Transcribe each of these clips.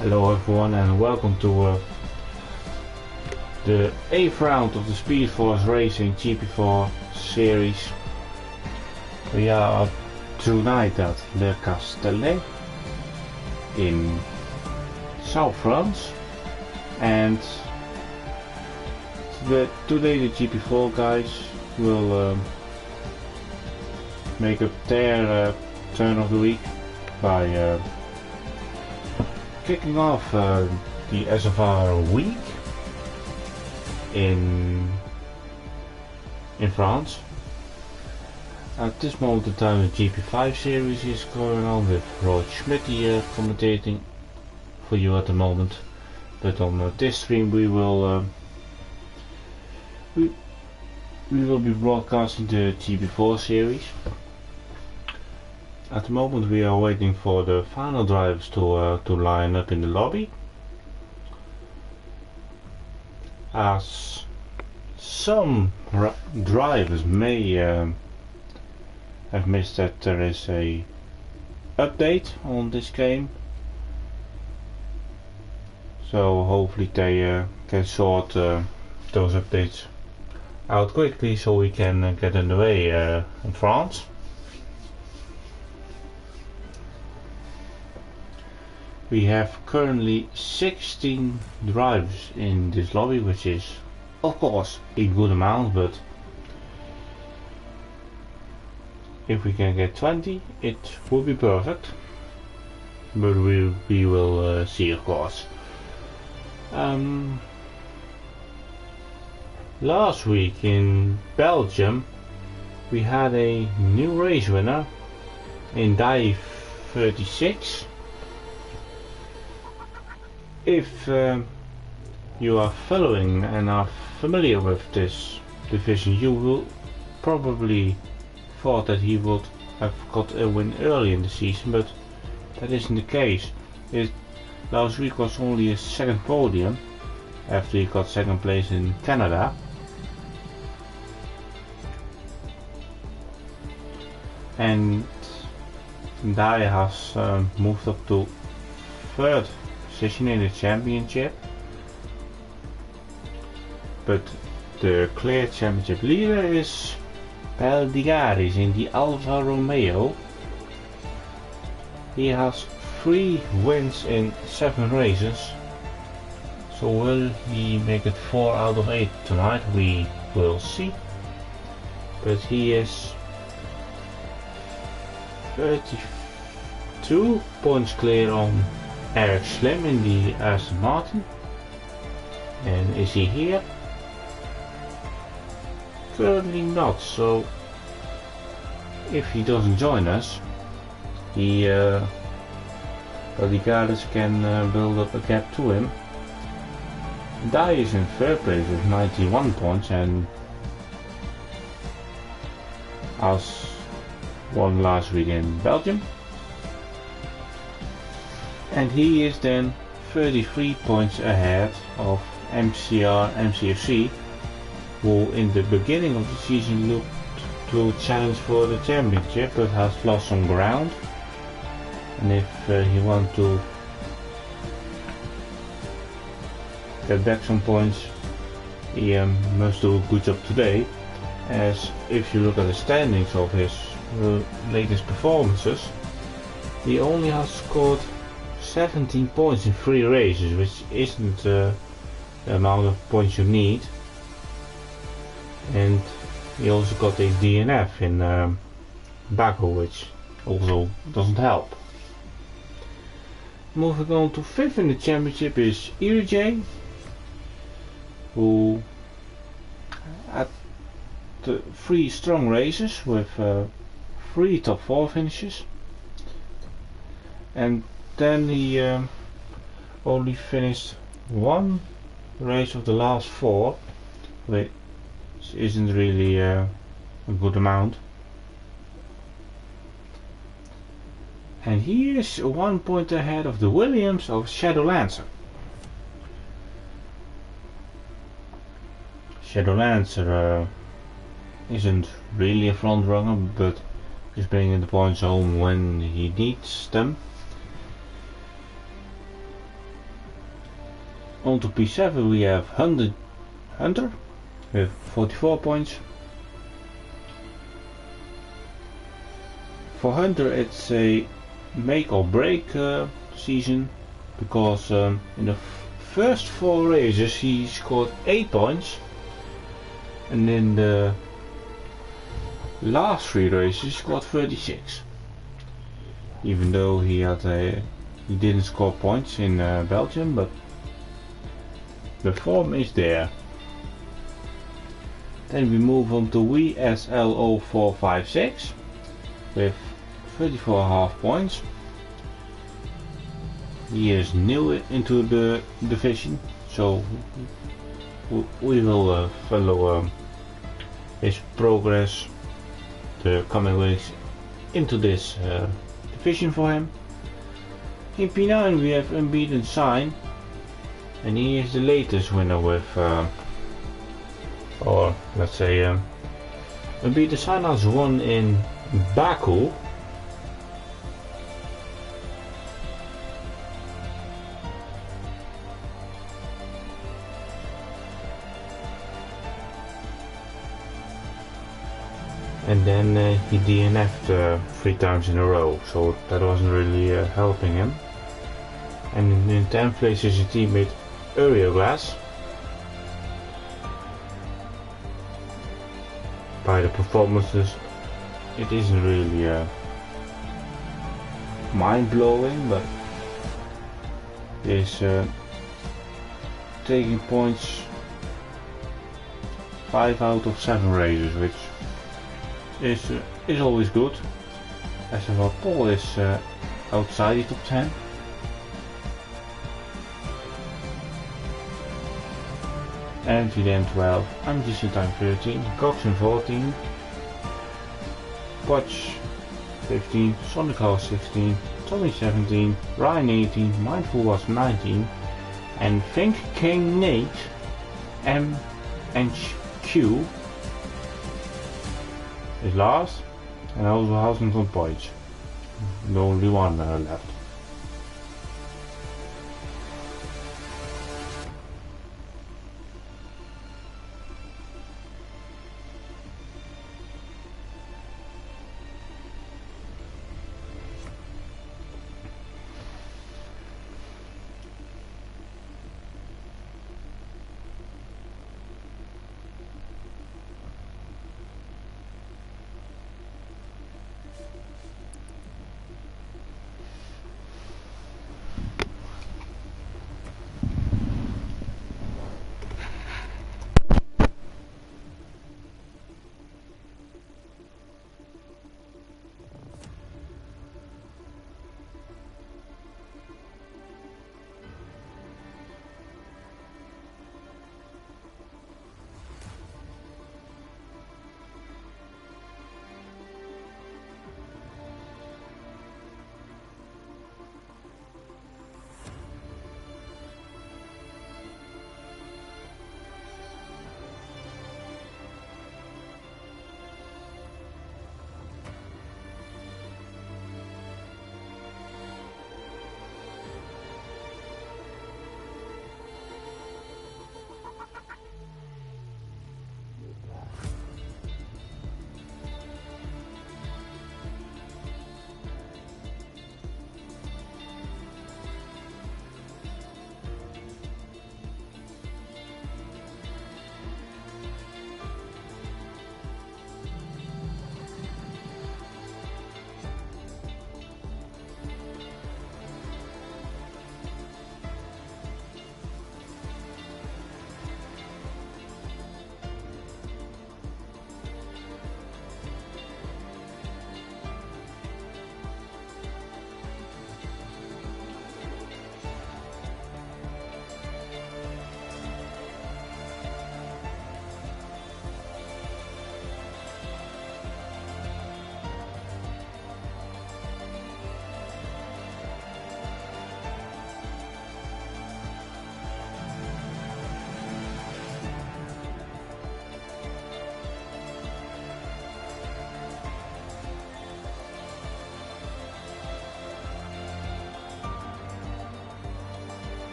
Hello everyone and welcome to the 8th round of the Speed Force Racing GP4 series. We are tonight at Le Castellet in South France, and today the GP4 guys will make up their turn of the week by kicking off the SFR week in France. At this moment in time the GP5 series is going on with Roy Schmidt commentating for you at the moment, but on this stream we will be broadcasting the GP4 series. At the moment we are waiting for the final drivers to line up in the lobby, as some drivers may have missed that there is a update on this game, so hopefully they can sort those updates out quickly so we can get underway in France. We have currently 16 drivers in this lobby, which is of course a good amount, but if we can get 20 it would be perfect, but we will see, of course. Last week in Belgium we had a new race winner in Dive 36. If you are following and are familiar with this division, you will probably thought that he would have got a win early in the season, but that isn't the case. Last week was only a second podium after he got second place in Canada. And Dai has moved up to third position in the championship, but the clear championship leader is Peldigaris in the Alfa Romeo. He has 3 wins in 7 races, so will he make it 4 out of 8 tonight? We will see, but he is 32 points clear on Eric Slim in the Aston Martin. And is he here? Currently not, so if he doesn't join us, the Peldigaris can build up a gap to him. Dai is in third place with 91 points and has won last week in Belgium. And he is then 33 points ahead of MCFC, who in the beginning of the season looked to challenge for the championship but has lost some ground. And if he wants to get back some points, he must do a good job today, as if you look at the standings of his latest performances, he only has scored 17 points in 3 races, which isn't the amount of points you need. And he also got a DNF in Baku, which also doesn't help. Moving on to 5th in the championship is EJ, who had 3 strong races with 3 top 4 finishes, and then he only finished 1 race of the last 4, which isn't really a good amount. And he is 1 point ahead of the Williams of Shadowlancer. Shadowlancer isn't really a front runner, but is bringing the points home when he needs them. On to P7 we have Hunter with 44 points. For Hunter it's a make or break season, because in the first 4 races he scored 8 points, and in the last 3 races he scored 36. Even though he didn't score points in Belgium, but the form is there. Then we move on to WSLO456 with 34.5 points. He is new into the division, so we will follow his progress the coming weeks into this division for him. In P9 we have Unbeaten Sign, and he is the latest winner with, or let's say, Unbeaten Sign has won in Baku. And then he DNF'd 3 times in a row, so that wasn't really helping him. And in 10th place is his teammate Glass. By the performances, it isn't really mind-blowing, but he's taking points 5 out of 7 races, which is always good. As well, Paul is outside the top 10. And Videm 12, I'm just in time 13, Coxon 14, Potch 15, Sonic House 16, Tommy 17, Ryan 18, Mindful was 19, and Think King Nate, M and Q is last, and also Housen on points. The only one left.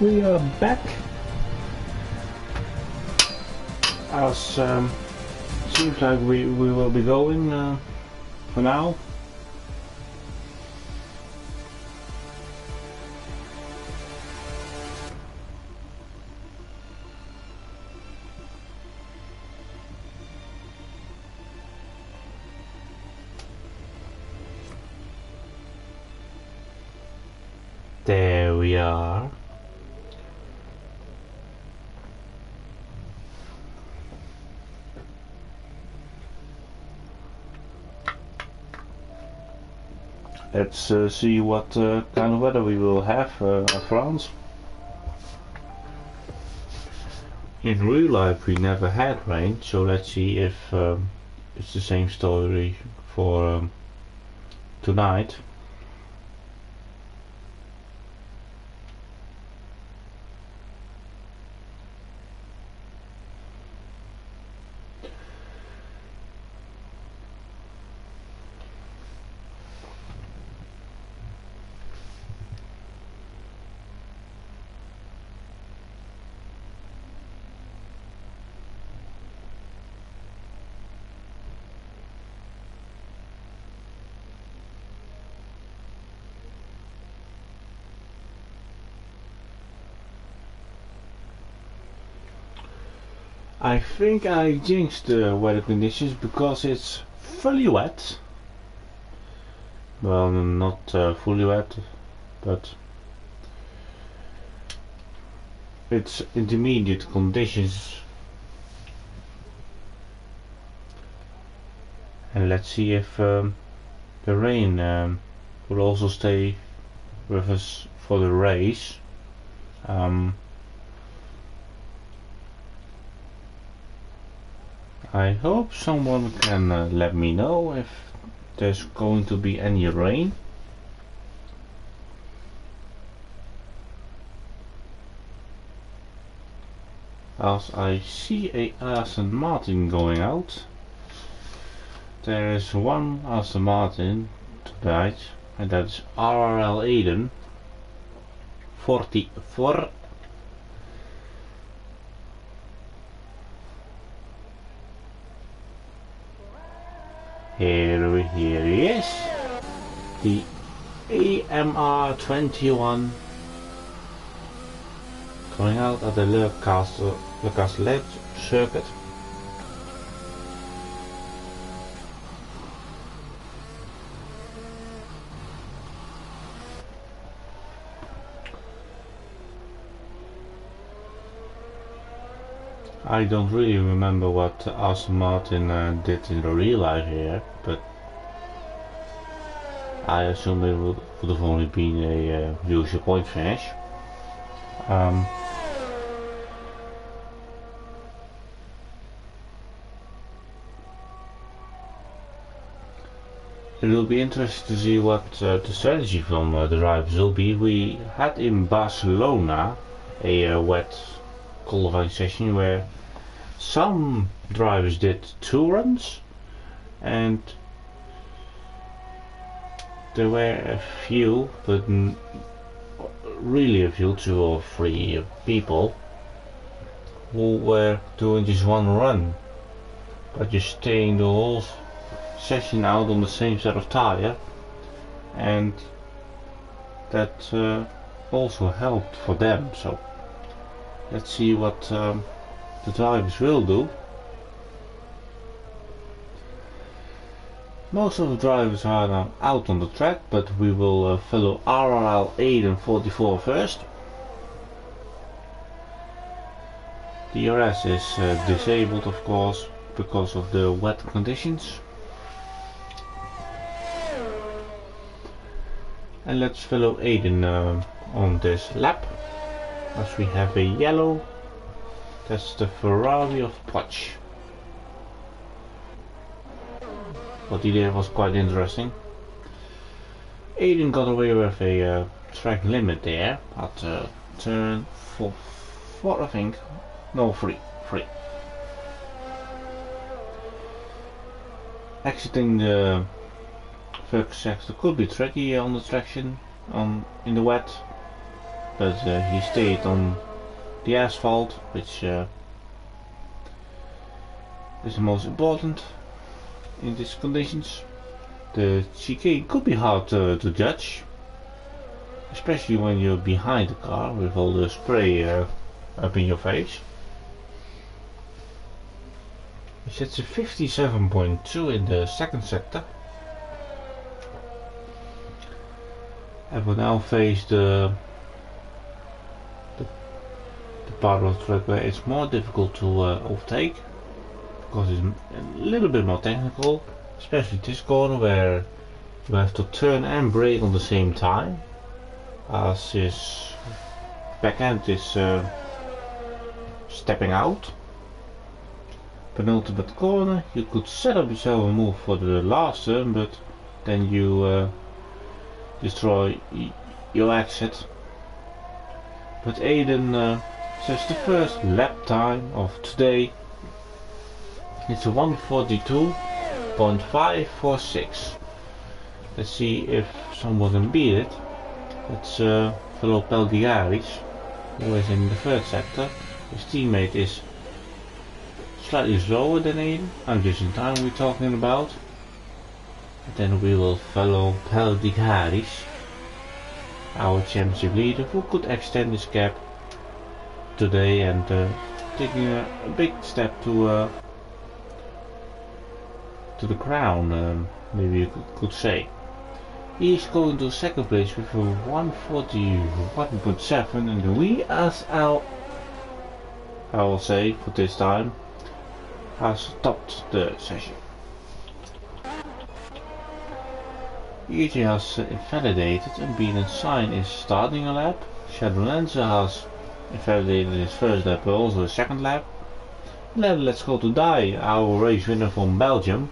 we are back. As seems like we will be going for now. There we are. Let's see what kind of weather we will have in France. In real life we never had rain, so let's see if it's the same story for tonight. I think I jinxed the weather conditions because it's fully wet. Well, not fully wet, but it's intermediate conditions. And let's see if the rain will also stay with us for the race. I hope someone can let me know if there's going to be any rain. As I see a Aston Martin going out. There is one Aston Martin tonight, and that's RRL Aiden 44. Here he is, the AMR 21 going out at the Le Castellet circuit. I don't really remember what Aston Martin did in the real life here, but I assume it would have only been a usual point finish. It will be interesting to see what the strategy from the drivers will be. We had in Barcelona a wet qualifying session where some drivers did 2 runs and there were a few, but really a few, 2 or 3 people who were doing just 1 run, but just staying the whole session out on the same set of tire, and that also helped for them. So let's see what the drivers will do. Most of the drivers are now out on the track, but we will follow RRL Aiden 44 first. DRS is disabled, of course, because of the wet conditions. And let's follow Aiden on this lap, as we have a yellow. That's the Ferrari of Poch. What he did was quite interesting. Aiden got away with a track limit there at turn 4, I think. No, 3. Exiting the first sector could be tricky on the traction in the wet. but he stayed on the asphalt, which is the most important in these conditions. The chicane could be hard to judge, especially when you're behind the car with all the spray up in your face. He sets a 57.2 in the second sector. And will now face the part of the track where it's more difficult to overtake, because it's a little bit more technical, especially this corner where you have to turn and brake on the same time, as his back end is stepping out. Penultimate corner, you could set up yourself a move for the last turn, but then you destroy your exit. But Aiden says the first lap time of today, it's a 1:42.546. Let's see if someone can beat it. It's fellow Peldiaris, who is in the third sector. His teammate is slightly slower than Aiden. I'm just in time we're talking about. And then we will follow Peldiaris, our championship leader, who could extend his gap today and taking a big step to the crown, maybe you could say. He's going to second place with a 1:41.7, and we, as I will say for this time, has topped the session. EJ has invalidated and beaten Sign is starting a lap. Shadowlancer has invalidated his first lap, but also his second lap. Let's go to Die, our race winner from Belgium.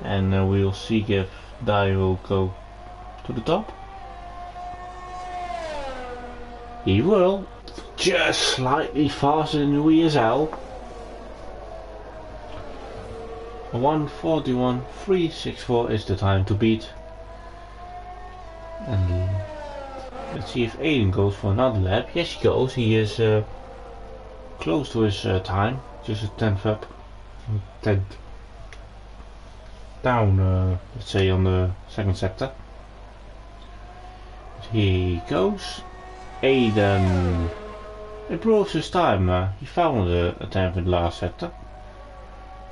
And we will see if Die will go to the top. He will, just slightly faster than we as well. 1:41.364 is the time to beat. And let's see if Aiden goes for another lap. Yes, he goes. He is close to his time, just a 10th up, 10th down, let's say, on the second sector. Here he goes. Aiden improves his time. He found a 10th in the last sector.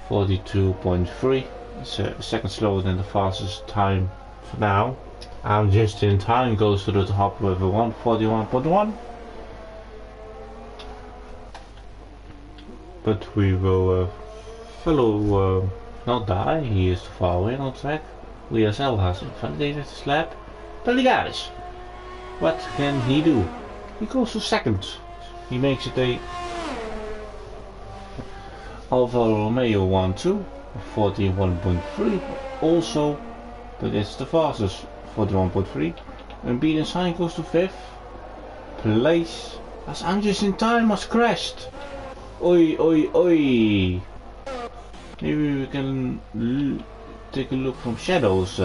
42.3. It's a second slower than the fastest time for now. I'm just in time, goes to the top with a 1:41.1. But we will follow, not Die, he is too far away on track. WSL has invalidated his lap. Peldiaris, what can he do? He goes to second. He makes it a Alfa Romeo 1-2, 41.3 also, but it's the fastest, 41.3. And beaten Sign goes to 5th place, as I'm just in time has crashed. Oi oi oi. Maybe we can take a look from Shadow's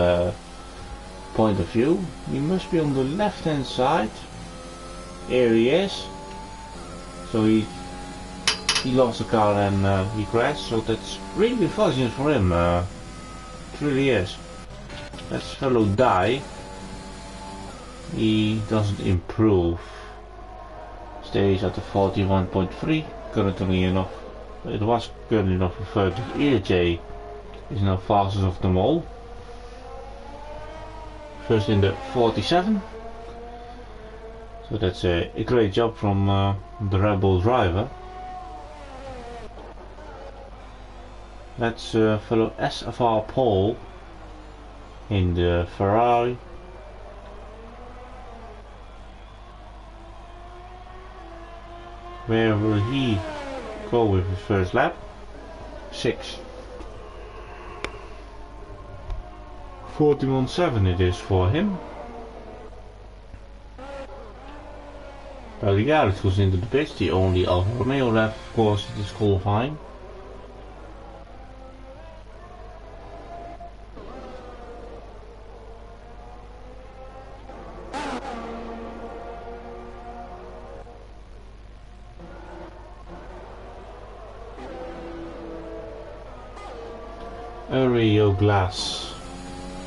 point of view. He must be on the left hand side. Here he is. So he lost the car and he crashed, so that's really unfortunate for him. It really is. Let's follow Die. He doesn't improve. Stays at the 41.3. Currently enough. It was currently enough referred to. EJ is now fastest of them all. First in the 47. So that's a great job from the Rebel driver. Let's follow SFR Paul in the Ferrari. Where will he go with his first lap? 6. 41.7 it is for him. Peldiaris goes into the pits. The only Alfa Romeo lap, of course, it is qualifying. Aereo Glass.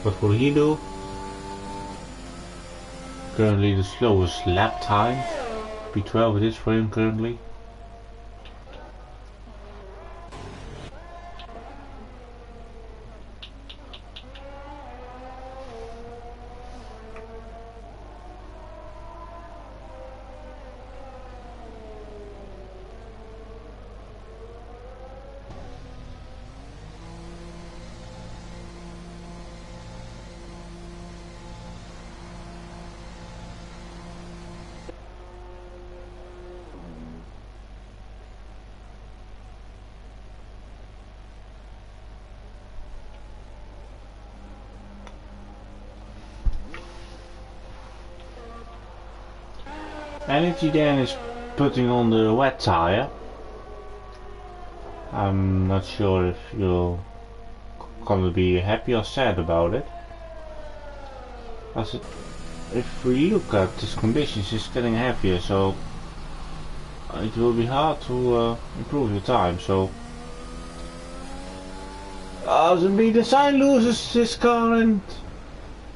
What will he do? Currently the slowest lap time. P12 it is for him currently. Energy then is putting on the wet tire. I'm not sure if you're gonna be happy or sad about it. As if we look at these conditions, it's getting heavier, so it will be hard to improve your time. So the sign loses his car and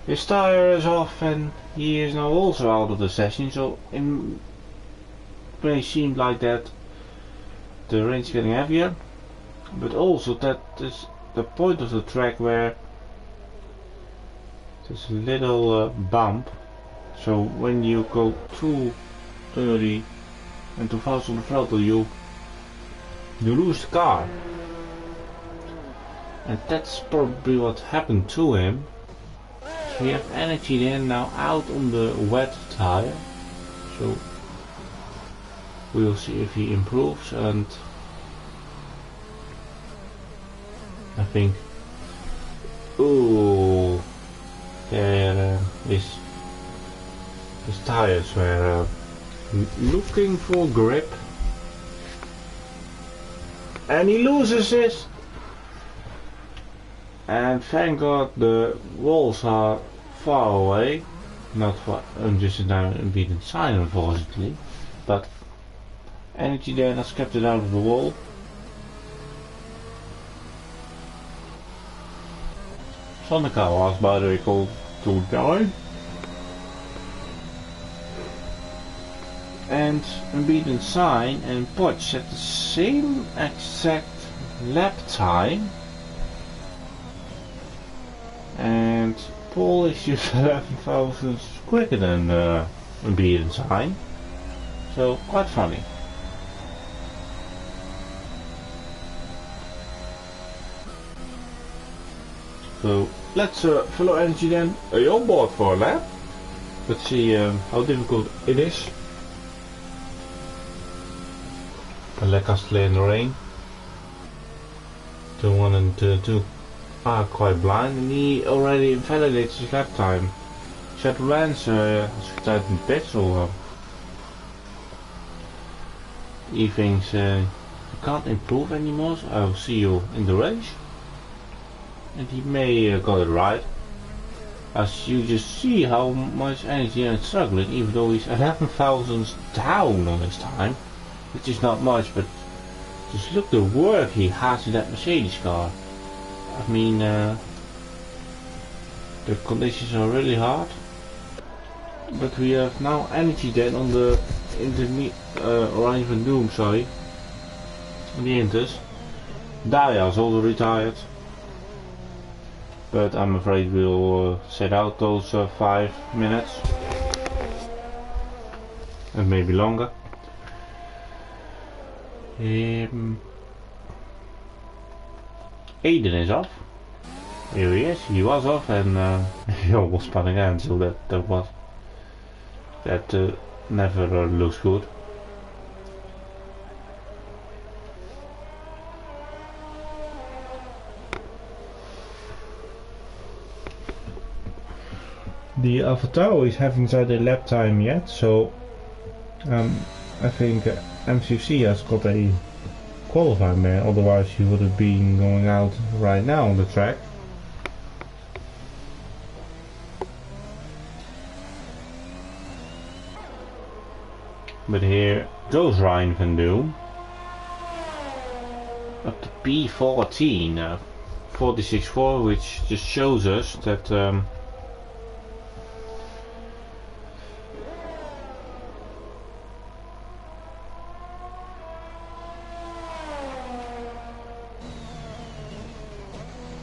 his tire is off, and he is now also out of the session. So it may seem like that the range is getting heavier, but also that is the point of the track where there's a little bump. So when you go too early and too fast on the throttle, you lose the car, and that's probably what happened to him. So we have energy then now out on the wet tire, so we'll see if he improves. And I think, ooh, there his tires were looking for grip, and he loses it. And thank God the walls are far away, not for just an unbeaten sign unfortunately, but energy there has kept it out of the wall. Sonica was by the way called to die, and unbeaten sign and Potch at the same exact lap time. And Paul is just 11 thousandths quicker than unbeaten sign, so quite funny. So let's follow energy then on board for a lap. Let's see how difficult it is. Lancaster in the rain. Turn 1 and turn 2 are quite blind, and he already invalidates his lap time. Chad Rance has retired in pit, so he thinks you can't improve anymore, so I'll see you in the race. And he may got it right, as you just see how much energy and struggling, even though he's 11 thousandths down on his time, which is not much, but just look the work he has in that Mercedes car. I mean, the conditions are really hard, but we have now energy then on the Orion Van Doom, sorry, on the Inters. Daya is also retired, but I'm afraid we'll set out those 5 minutes, and maybe longer. Aiden is off. Here he is. He was off, and he almost spun again. So that never looks good. The Alpha Tauri is haven't had a lap time yet, so I think MCC has got a qualifying ban, otherwise he would have been going out right now on the track. But here goes Ryan Van Doom up to P14, 46.4, which just shows us that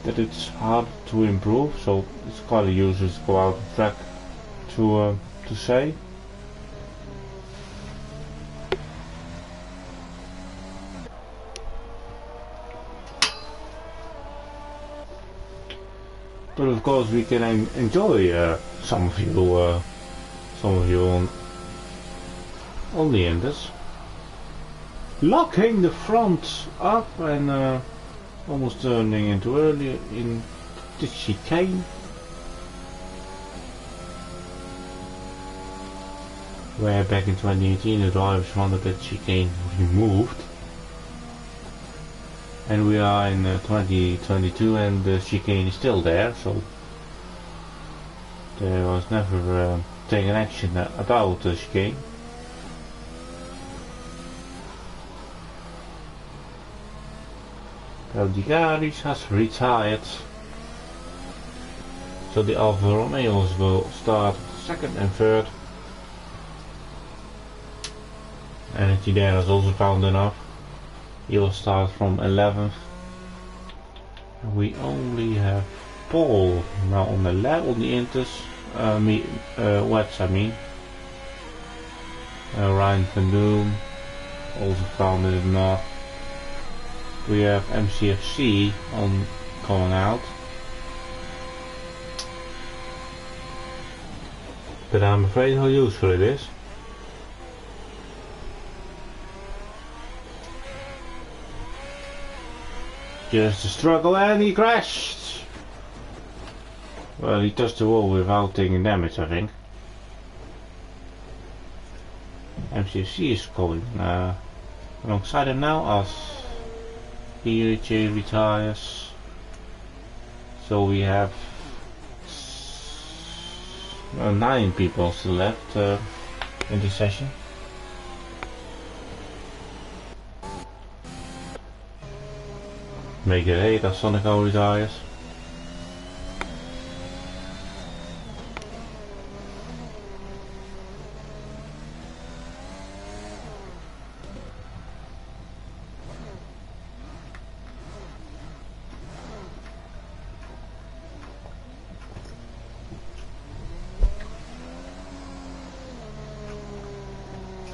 that it's hard to improve, so it's quite a useless to go out of track to say. But of course we can enjoy some of you on the enders. Locking the front up and almost turning into earlier in the chicane. Where back in 2018 the drivers wanted that chicane removed. And we are in 2022 and the chicane is still there, so there was never taken action about the chicane. Belgigaris has retired, so the Alfa Romeos will start second and third. Energy there is also found enough. He will start from 11th. We only have Paul now on the lap on the Inters, wets I mean. Ryan van Doom also found it enough. We have MCFC on coming out. But I'm afraid how useful it is. Just a struggle and he crashed! Well, he touched the wall without taking damage, I think. MCFC is going alongside him now as he retires. So we have 9 people still left in this session. Make it 8 as Sonico retires.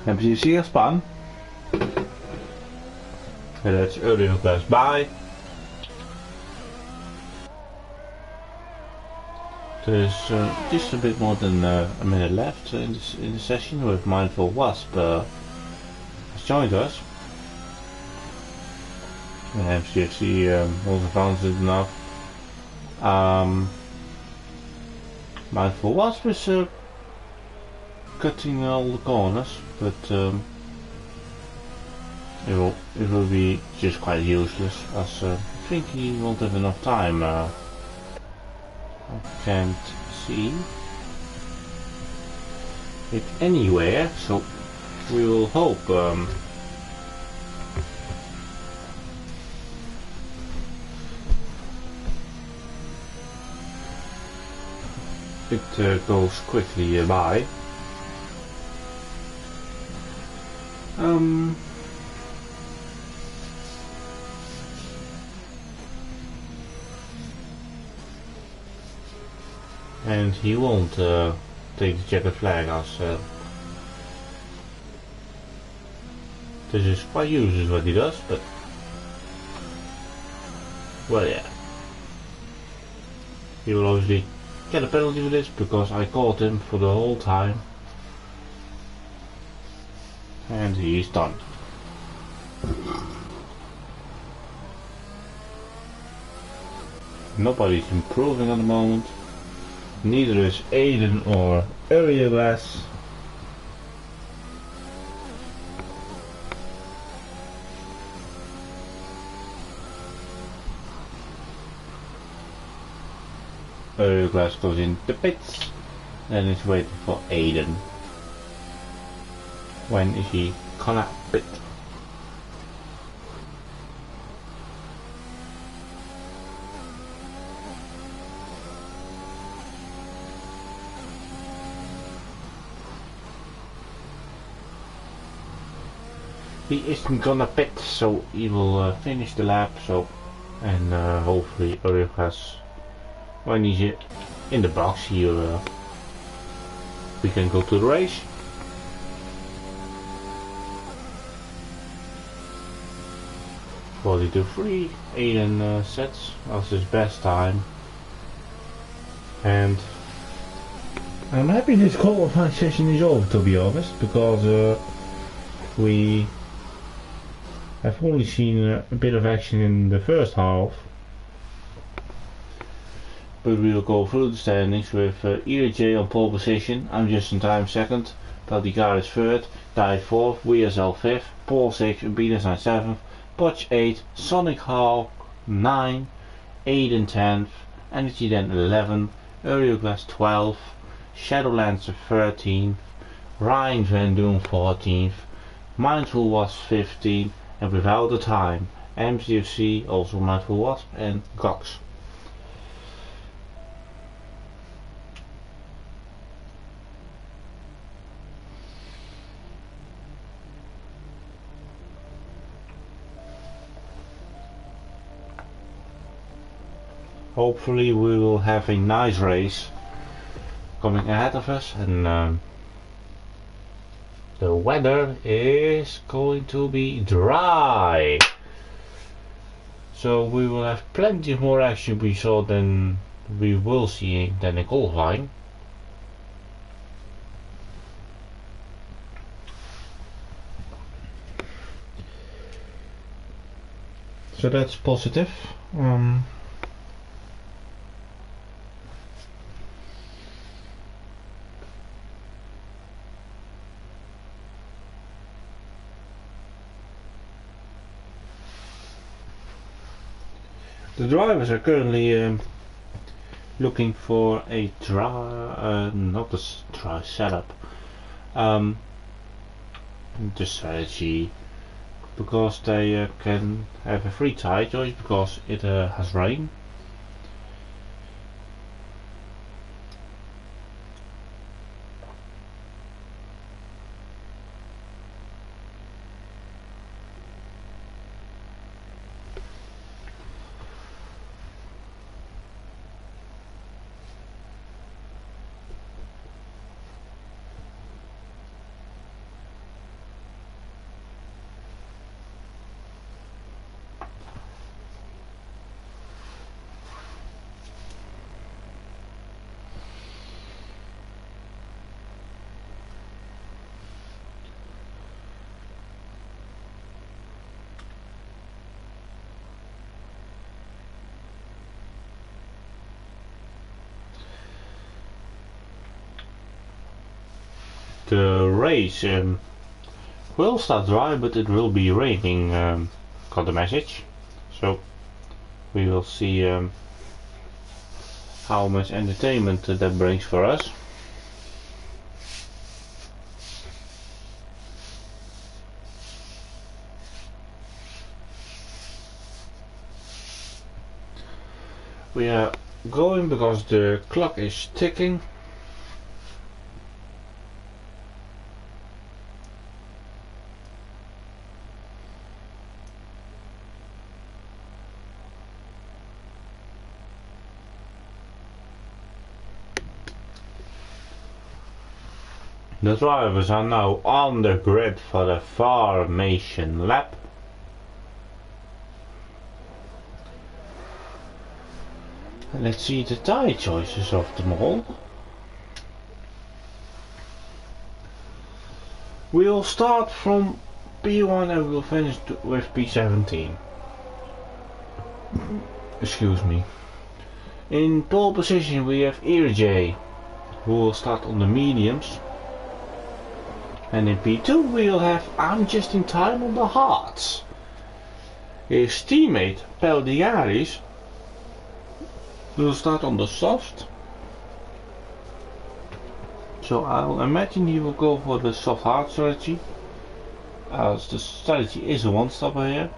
MCC spun. That's earlier class by. There's just a bit more than a minute left in the session with Mindful Wasp has joined us. And MCFC also found it enough. Mindful Wasp is cutting all the corners, but it will be just quite useless as I think he won't have enough time. I can't see it anywhere, so we will hope it goes quickly by. And he won't take the checkered flag as this is quite useless what he does, but well, yeah, he will obviously get a penalty for this because I caught him for the whole time, and he's done. Nobody's improving at the moment. Neither is Aiden or Arielglass. Arielglass goes in the pits and is waiting for Aiden. When is he gonna pit? he isn't gonna pit, so he will finish the lap. So, and hopefully Ulrich has, when he's in the box here, we can go to the race. Quality 3, Aiden sets as his best time, and I'm happy this qualifying session is over, to be honest, because we have only seen a bit of action in the first half. But we will go through the standings with EJ on pole position. I'm just in time second. Peltigar is third. Dive fourth. WSL fifth. Paul sixth. Venus 7th. Potch 8th. Sonic Hall 9. Aiden 10th. Energy then 11th. Glass 12th. Shadowlands 13th. Ryan Van Doon 14th. Mindful Wasp 15th. And without the time, MCFC, also Mindful Wasp, and Gox. Hopefully we will have a nice race coming ahead of us, and the weather is going to be dry, so we will have plenty more action we saw than we will see than in qualifying. So that's positive. The drivers are currently looking for a not a dry setup, the strategy, because they can have a free tire choice because it has rain. The race will start dry, but it will be raining, got the message. So we will see how much entertainment that brings for us. We are going because the clock is ticking. The drivers are now on the grid for the formation lap. And let's see the tire choices of them all. We'll start from P1 and we'll finish with P17. Excuse me. In pole position we have EJ, who will start on the mediums. And in P2 we'll have I'm Just in Time on the hards. His teammate Peldiaris will start on the soft. So I'll imagine he will go for the soft hard strategy, as the strategy is a one stopper here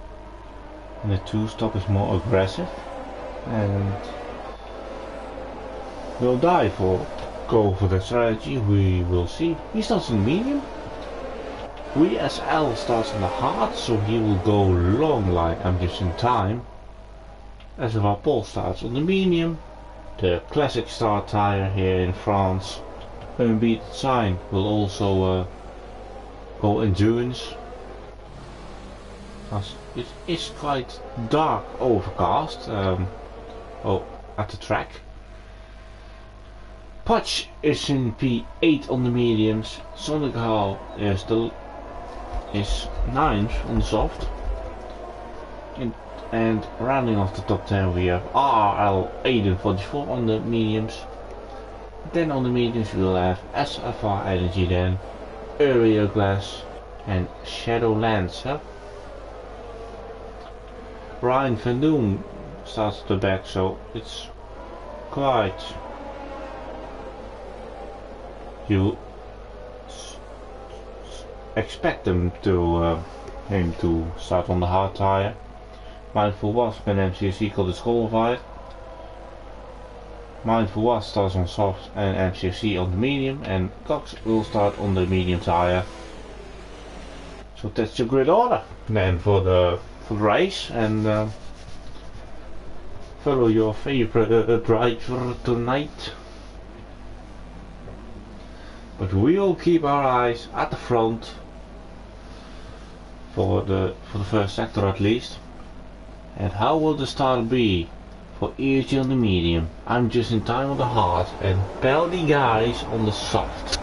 and the two stop is more aggressive, and will go for the strategy. We will see. He starts in medium. VSL starts on the hard, so he will go long like I'm just in time. As our Paul starts on the medium, the classic star tire here in France. Unbeaten sign will also go endurance. As it is quite dark overcast at the track. Potch is in P8 on the mediums, Sonic Hall is 9th on the soft. And rounding off the top 10 we have RL1844 on the mediums. Then on the mediums we will have SFR Energy, then Area Glass and Shadowlands. Ryan Van Doom starts at the back, so it's quite... You expect him to start on the hard tire. Mindful Wasp and MCFC got disqualified. Mindful Wasp starts on soft and MCFC on the medium, and Cox will start on the medium tire. So that's your grid order then for the race, and follow your favorite driver tonight. But we'll keep our eyes at the front for the first sector at least. And how will the start be for EG on the medium? I'm just in time on the hard and Peldy guys on the soft.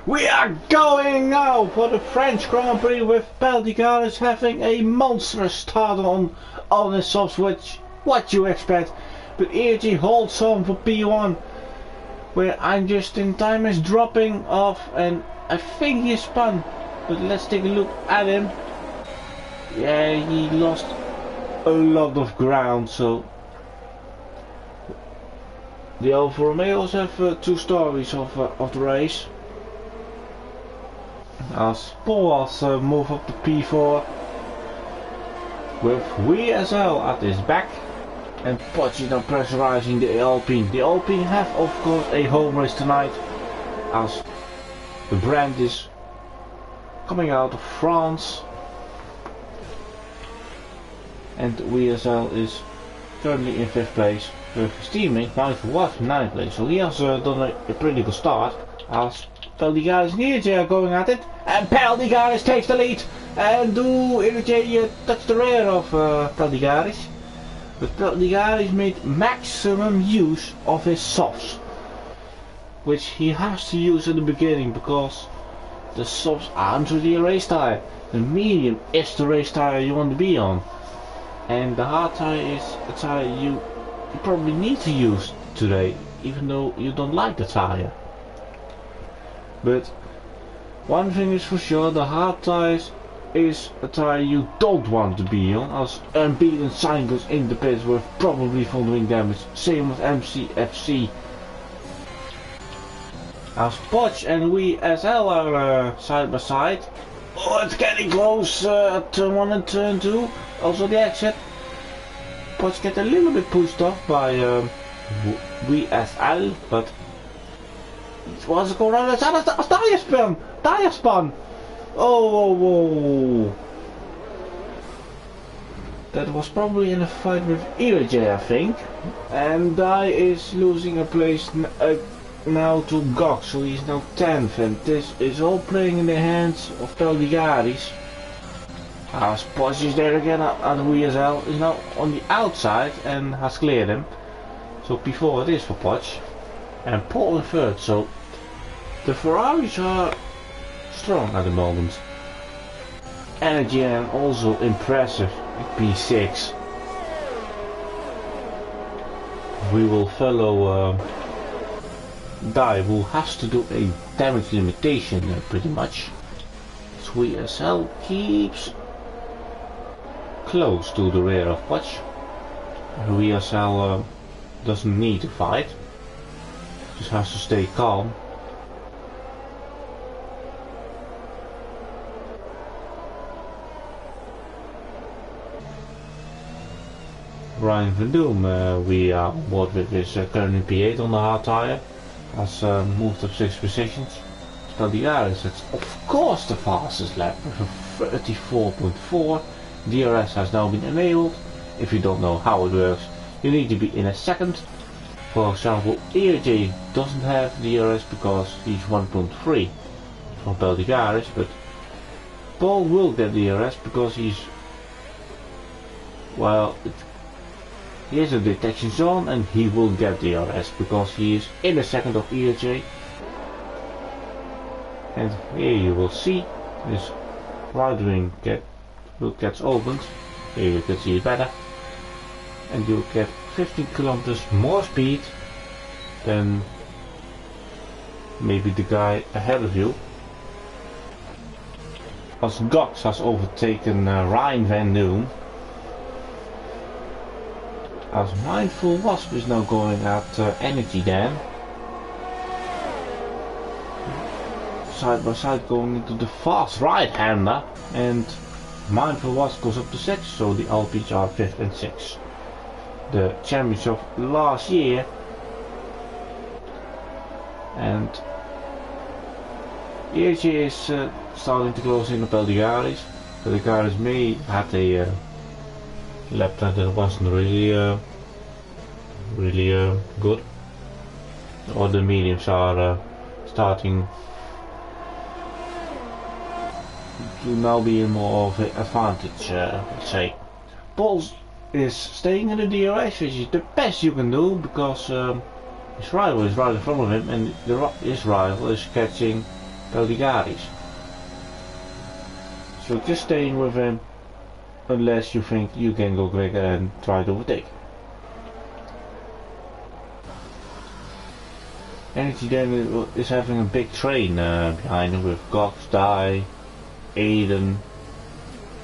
We are going now for the French Grand Prix with Peldy guys having a monstrous start on his softs, which what you expect. But EG holds on for P1, where I'm just in time is dropping off, and I think he spun. But let's take a look at him. Yeah, he lost a lot of ground, so the Alfa Romeos have 2 stories of the race. As Paul move up to P4 with VSL at his back, and Potch is now pressurizing the Alpine. The Alpine have of course a home race tonight, as the brand is coming out of France, and VSL is currently in 5th place with his teammate Mindful Wasp in 9th place. So he has done a pretty good start, as Peldy guys and EJ are going at it, and Peldy guys takes the lead, and EJ touch the rear of Peldy guys. But Peldy guys made maximum use of his softs, which he has to use in the beginning because the softs aren't really a race tire. The medium is the race tire you want to be on, and the hard tire is a tire you probably need to use today, even though you don't like the tire. But one thing is for sure, the hard tires is a tire you don't want to be on, as unbeaten sign goes in the pits with probably following damage. Same with MCFC. As Potch and VSL are side by side. Oh, it's getting close at turn 1 and turn 2. Also the exit. Potch get a little bit pushed off by VSL, but it was going around the tire spin. Oh. That was probably in a fight with EJ, I think. And Dai is losing a place now to Gok, so he's now 10th, and this is all playing in the hands of Peldigaris. As Potch is there again, and VSL is now on the outside and has cleared him. So P4 it is for Potch, and Paul in 3rd, so the Ferraris are strong at the moment. Energy and also impressive at P6. We will follow Dai, who has to do a damage limitation pretty much. So VSL keeps close to the rear of Potch. VSL doesn't need to fight, just has to stay calm. Ryan Van Doom, we are on board with his current P8 on the hard tire. has moved up 6 positions. Peldigaris is of course the fastest lap with a 34.4. DRS has now been enabled. If you don't know how it works, you need to be in a second. For example, ERJ doesn't have DRS because he's 1.3 from Peldigaris, but Paul will get DRS because he's, well, he has a detection zone and he will get DRS because he is in a second of ERJ. And here you will see this right wing gets opened. Here you can see it better. And you get 15 kilometers more speed than maybe the guy ahead of you. As Gox has overtaken Ryan Van Doom. As Mindful Wasp is now going at Energy Dan. Side by side going into the fast right-hander, and Mindful Wasp goes up to 6, so the Alpines are 5th and 6th. The championship last year, and ERJ is starting to close in on Peldigaris. Peldigaris may have a lap time that wasn't really good, or the mediums are starting to now be in more of an advantage, let's say. Paul is staying in the DRS, which is the best you can do, because his rival is right in front of him, and his rival is catching Peldigaris. So just staying with him, unless you think you can go quicker and try to overtake. Energy then is having a big train behind him with Gox, Die, Aiden,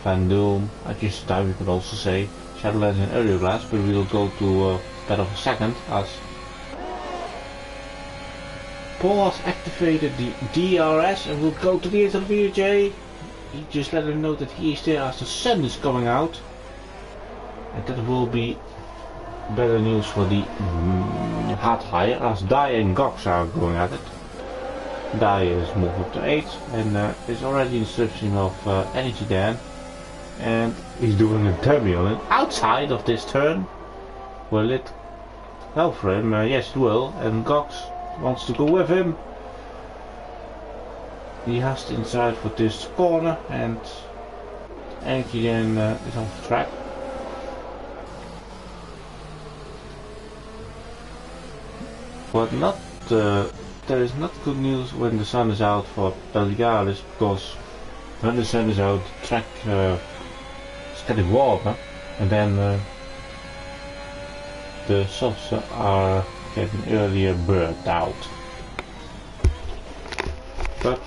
Van Doom, just Die we could also say, Shadowlands and Earlier Glass, but we will go to that of a second, as Paul has activated the DRS and will go to the end of the VJ. He just let him know that he is there as the sun is coming out, and that will be better news for the hard hire, as Die and Gox are going at it. Die is moved up to 8 and is already in the slipstream of Energy Dan, and he's doing a dummy on it outside of this turn. Will it help for him? Yes it will, and Gox wants to go with him. He has the inside for this corner, and Energy Dan is off the track. But not there is not good news when the sun is out for Peldigaris, because when the sun is out, the track is getting warmer, and then the softs are getting earlier burnt out. But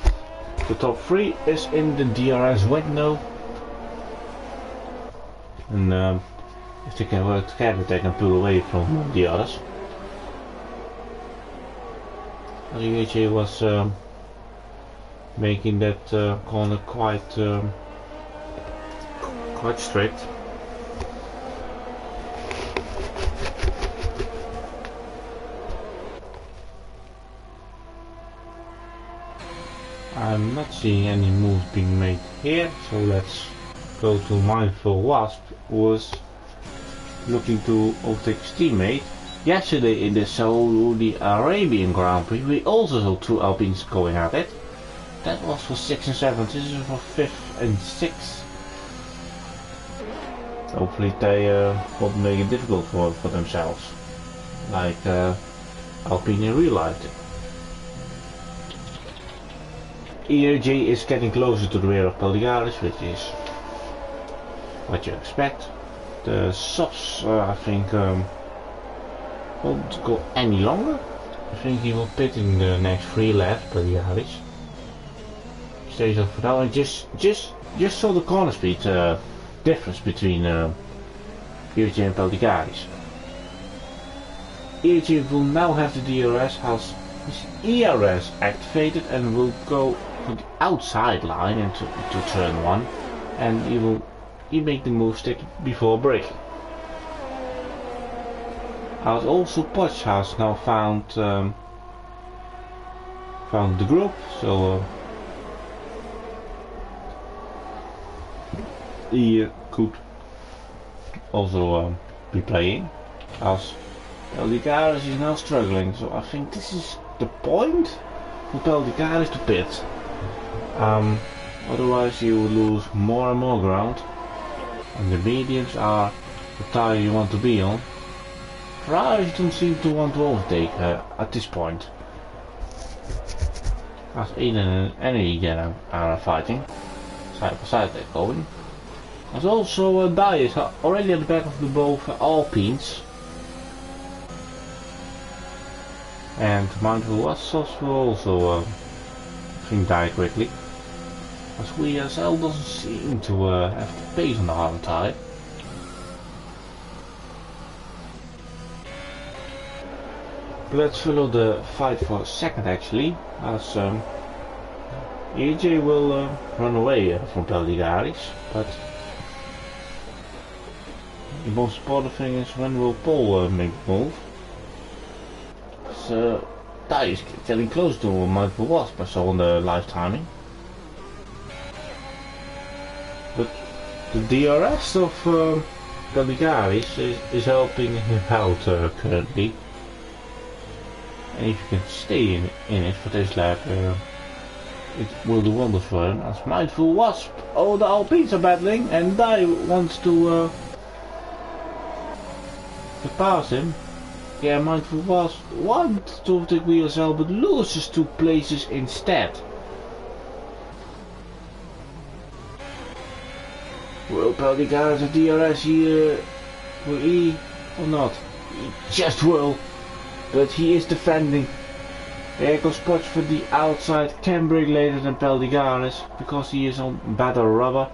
the top 3 is in the DRS window, and if they can work together, they can pull away from the others. EHA was making that corner quite strict. I'm not seeing any moves being made here, so let's go to Mindful Wasp, who was looking to overtake his teammate. Yesterday in the Saudi Arabian Grand Prix we also saw 2 Alpines going at it. That was for 6th and 7th, this is for 5th and 6th. Hopefully they won't make it difficult for themselves, like Alpine in real life did. ERJ is getting closer to the rear of Peldigaris, which is what you expect. The softs I think won't go any longer. I think he will pit in the next 3 laps, Peldigaris stays up for now, and just saw the corner speed difference between ERJ and Peldigaris. ERJ will now have the DRS, has his ERS activated, and will go to the outside line into turn 1, and he make the move stick before braking. As also Potch has now found found the group, so he could also be playing, as Peldigaris is now struggling, so I think this is the point for Peldigaris to pit. Otherwise you will lose more and more ground, and the mediums are the tire you want to be on. Ferraris don't seem to want to overtake at this point, as Aiden and Egen are fighting, side by side they're going. As also Dai is already at the back of the both Alpines. And Mindful Wasps will also die quickly, as WSL doesn't seem to have the pace on the harder tire. Let's follow the fight for a second actually, as EJ will run away from Peldigaris, but the most important thing is when will Paul make the move. So Dai is getting close to Mindful Wasp, I saw on the live timing. But the DRS of Peldigaris is helping him out currently. And if you can stay in it for this lap, it will do wonders for him. As Mindful Wasp, oh, the Alpines are battling, and Dai wants to pass him. Yeah, Mindful Wasp wants to overtake WSL, but loses 2 places instead. Will Peldigaris have DRS here? Will he or not? He just will. But he is defending. There goes Potch for the outside, can brake later than Peldigaris because he is on better rubber.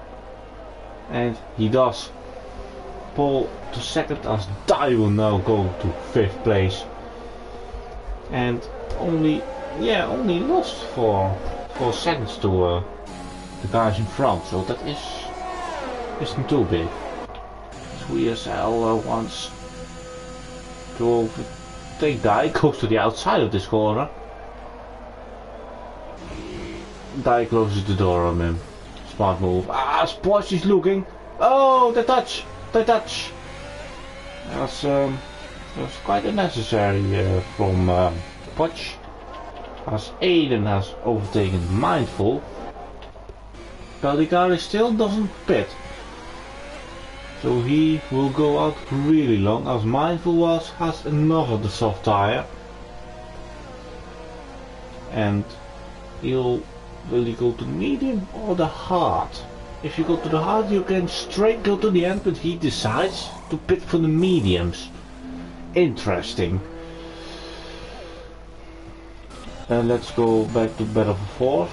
And he does. Pole to second, as Dai will now go to 5th place. And only lost for 4 seconds to the guys in front, so that isn't too big. WSL wants to overtake Dai, goes to the outside of this corner. Dai closes the door on him. Smart move. Porsche is looking. Oh, the touch! The touch! That was quite unnecessary from Poch. As Aiden has overtaken Mindful, Peldigaris still doesn't pit. So he will go out really long, as Mindful has another the soft tire. And will he go to medium or the hard? If you go to the hard, you can straight go to the end, but he decides to pit for the mediums. Interesting. And let's go back to battle for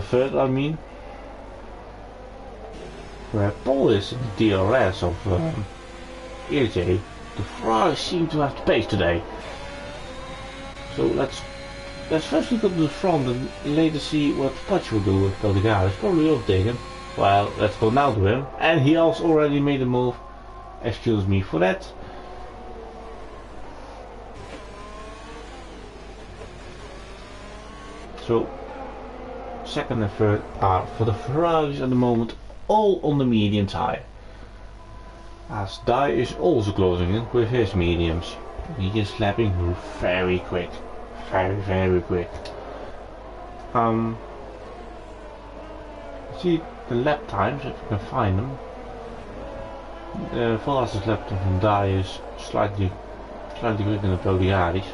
third I mean. Where Paul is in the DRS of EJ. The Ferraris seem to have the pace today. So let's firstly go to the front and later see what Potch will do with Peldigaris. Probably overtake him. Well, let's go now to him. And he also already made a move. Excuse me for that. So, second and third are for the Ferraris at the moment all on the medium tire. As Dai is also closing in with his mediums. He is lapping very quick. Very quick. See the lap times, if you can find them. The fastest lap time from Dai is slightly quicker than Peldigaris.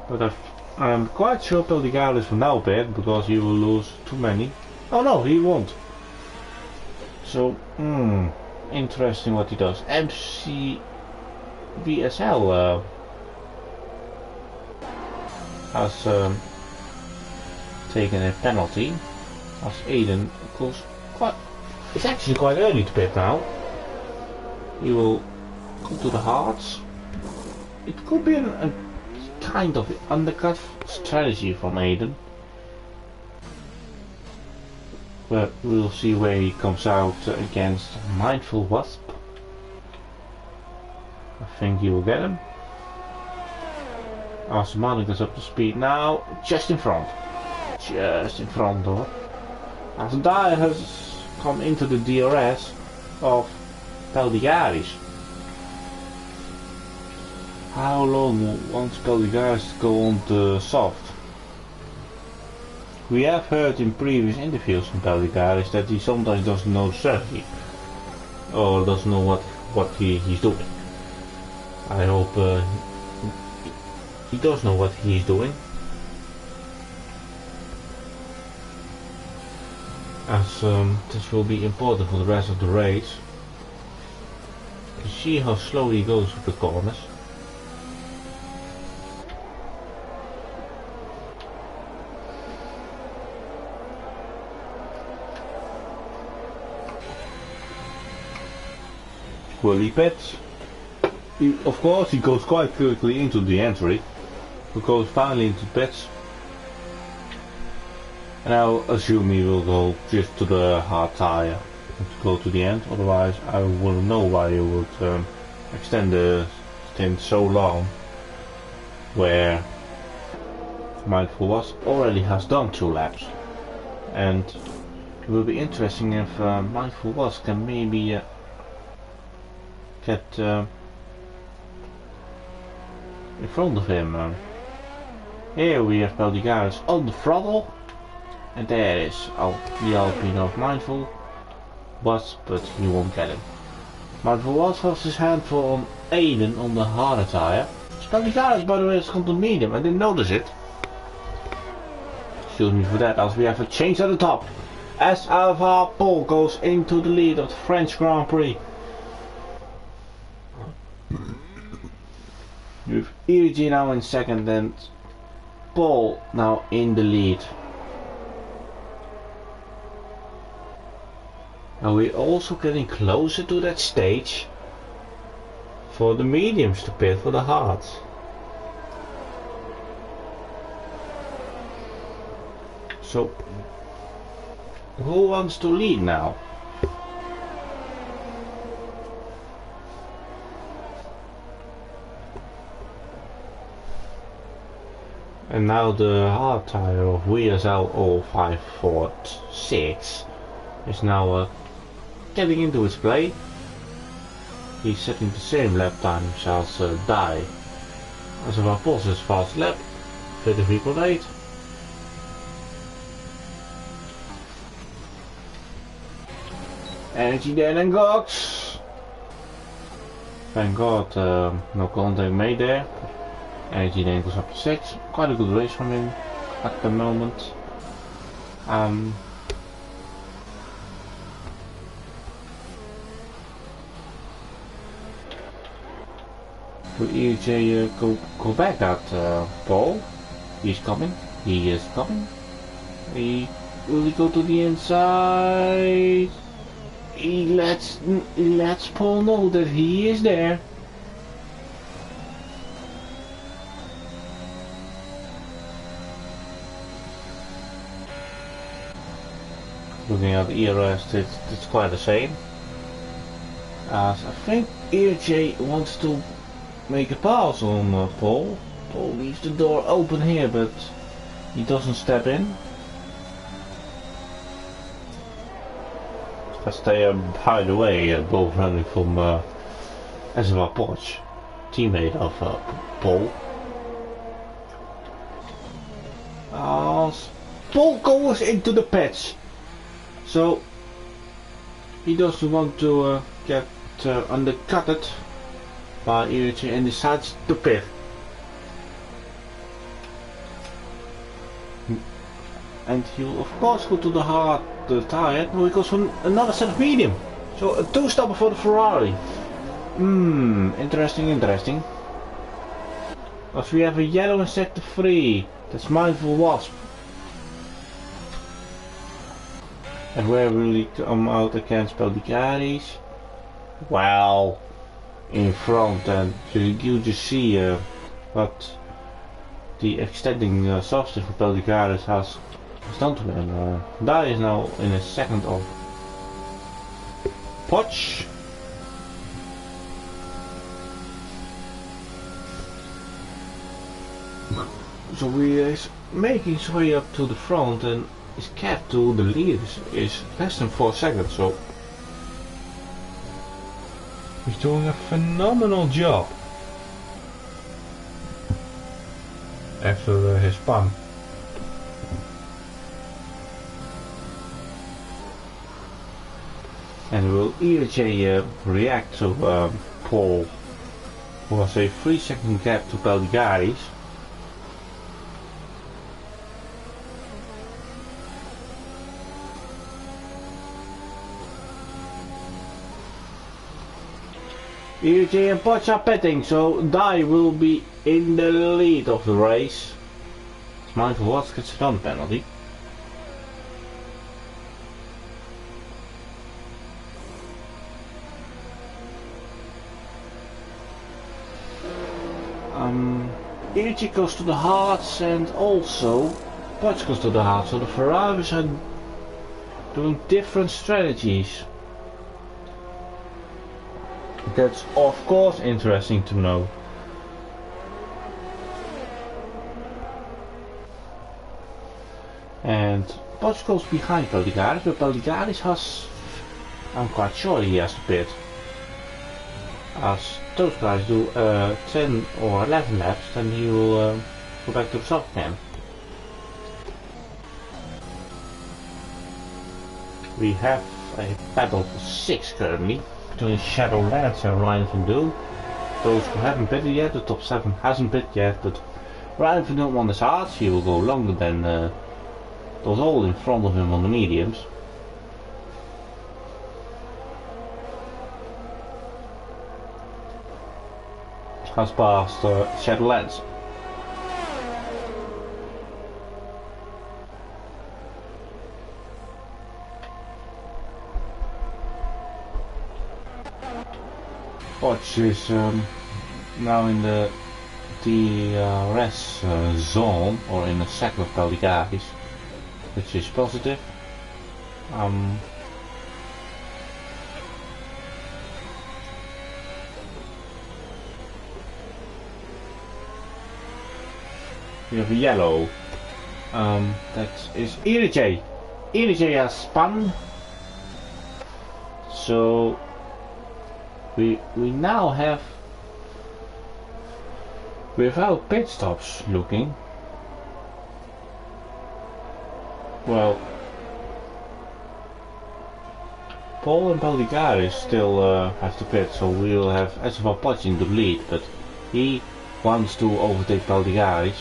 But I'm quite sure Peldigaris will now pit because he will lose too many. Oh no, he won't. So, interesting what he does. VSL has taken a penalty, as Aiden, of course, it's actually quite early to pit now. He will go to the hards. It could be a kind of undercut strategy from Aiden, but we'll see where he comes out against Mindful Wasp. I think he will get him. As Malik is up to speed now, just in front door. As Dyer has come into the DRS of Peldigaris. How long wants Peldigaris to go on the soft? We have heard in previous interviews from Peldigaris that he sometimes doesn't know the strategy. Or doesn't know what he's doing. I hope he does know what he's doing. As this will be important for the rest of the race. To see how slowly he goes with the corners. Will he pits? Of course he goes quite quickly into the entry. He goes finally into pits. And I'll assume he will go just to the hard tire and to go to the end, otherwise I wouldn't know why you would extend the stint so long where Mindful Was already has done 2 laps. And it will be interesting if Mindful Was can maybe get in front of him. Here we have Peldigaris on the throttle. And there is the Alpine of Mindful Was, but you won't get him. Mindful Was has his handful on Aiden on the harder tire. Peldigaris, by the way, has come to medium. I didn't notice it. Excuse me for that, as we have a change at the top. As Alpha Paul goes into the lead of the French Grand Prix. With EG now in second and Paul now in the lead. Now we're also getting closer to that stage for the mediums to pit for the hards. So who wants to lead now? And now the hard tire of WSL 0546 is now getting into its play. He's setting the same lap times as Dai. As of our Paul's fast lap, 33.8. Energy then and Gox. Thank God no contact made there. Energy then goes up to 6. Quite a good race from him at the moment. Will EJ go back at Paul? He's coming. He is coming. Will he go to the inside? He lets Paul know that he is there. Looking at the ERS, it's quite the same. As I think EJ wants to make a pass on Paul. Paul leaves the door open here, but he doesn't step in. As they are, by the way, both running from Ezra Poch, teammate of Paul. Paul goes into the pits, so he doesn't want to get undercutted by EJ and decides to pit. And he'll of course go to the hard tire, but he goes for another set of medium. So a 2-stopper for the Ferrari. Interesting. As we have a yellow in sector 3, that's Mindful Wasp. And where will he come out against Peldigaris? Well, in front, and you just see what the extending soft for Peldigaris has done to him. Dai is now in a second of Poch. So he is making his way up to the front, and his gap to the lead is less than 4 seconds, so he's doing a phenomenal job after his spun. And will EJ react to Paul, who has a 3-second gap to Pelligaris? EJ and Potts are pitting, so Dai will be in the lead of the race. Michael Watts gets a run penalty. EJ goes to the hards, and also Potts goes to the hards, so the Ferraris are doing different strategies. That's of course interesting to know. And Potts goes behind Pelligaris, but Pelligaris has, I'm quite sure he has to pit, as those guys do 10 or 11 laps, then he will go back to the soft camp. We have a battle for 6 currently between Shadowlands and Ryan van Doel. Those who haven't pitted yet, the top 7 hasn't pitted yet, but Ryan van Doel won his hards. He will go longer than those all in front of him on the mediums. Has passed Shadowlands. Potts is now in the DRS zone, or in the sector of Pelligaris, which is positive. We have a yellow. That is EJ. EJ has spun. So we now have, without pit stops looking, well, Paul and Pelligaris still have to pit, so we will have SFL Potts in the lead, but he wants to overtake Pelligaris,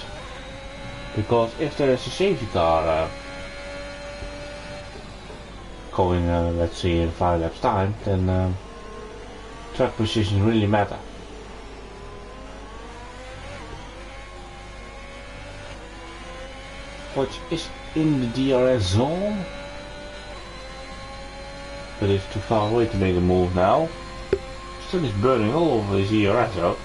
because if there is a safety car going, let's say, in 5 laps time, then track position really matter. Potts is in the DRS zone, but it's too far away to make a move now. Still is burning all over his DRS though.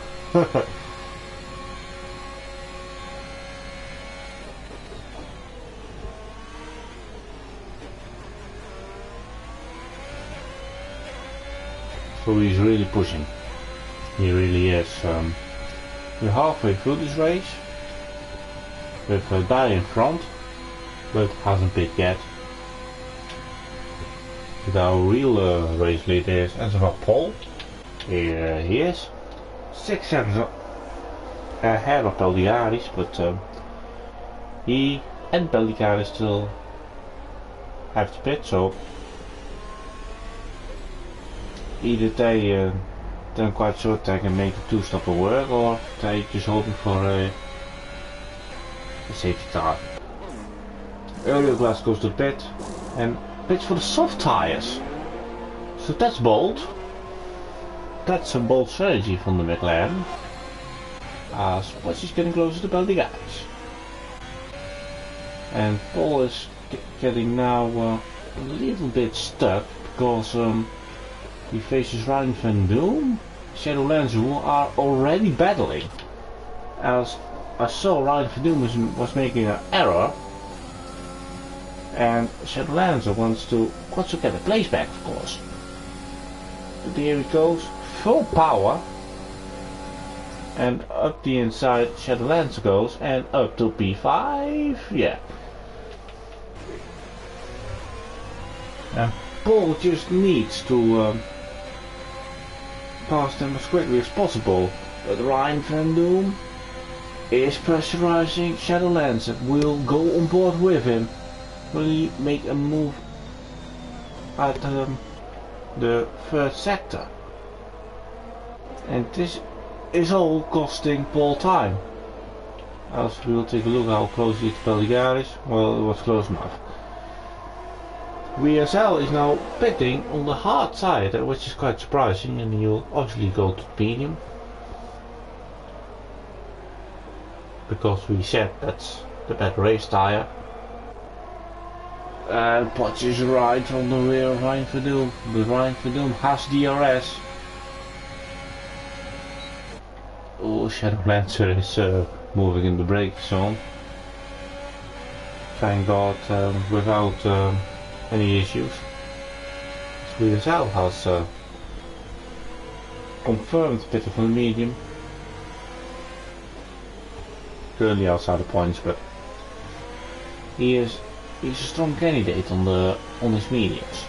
So he's really pushing. He really is. We're halfway through this race with Dai in front, but hasn't pit yet. But our real race leader is SFL Paul. Here he is. 6 seconds ahead of Pelligaris, but he and Pelligaris still have to pit, so either they turn quite short tag and make the 2-stopper work, or they just hoping for a safety car. Earlier Glass goes to the pit and pits for the soft tires. So that's bold. That's a bold strategy from the McLaren. As Potts is getting closer to Pelligaris. And Paul is getting now a little bit stuck, because he faces Ryan van Doel, Shadowlands, who are already battling. As I saw, Ryan van Doel was making an error, and Shadowlands wants to get a place back, of course. But here he goes, full power, and up the inside Shadowlands goes, and up to P5, yeah. And Paul just needs to pass them as quickly as possible, but Ryan Van Doom is pressurizing Shadowlands and will go on board with him. Will he make a move at the third sector? And this is all costing Paul time. As we will take a look how close he is to Pelligaris. Well, it was close enough. VSL is now pitting on the hard side, which is quite surprising, and he'll obviously go to medium. Because we said that's the better race tire. And Potch is right on the rear of Ryan Van Doom, but Ryan Van Doom has DRS. Oh, Shadowlancer is moving in the brake zone. Thank God, without any issues. VSL has confirmed a bit of a medium. Currently outside the points, but he's a strong candidate on his mediums.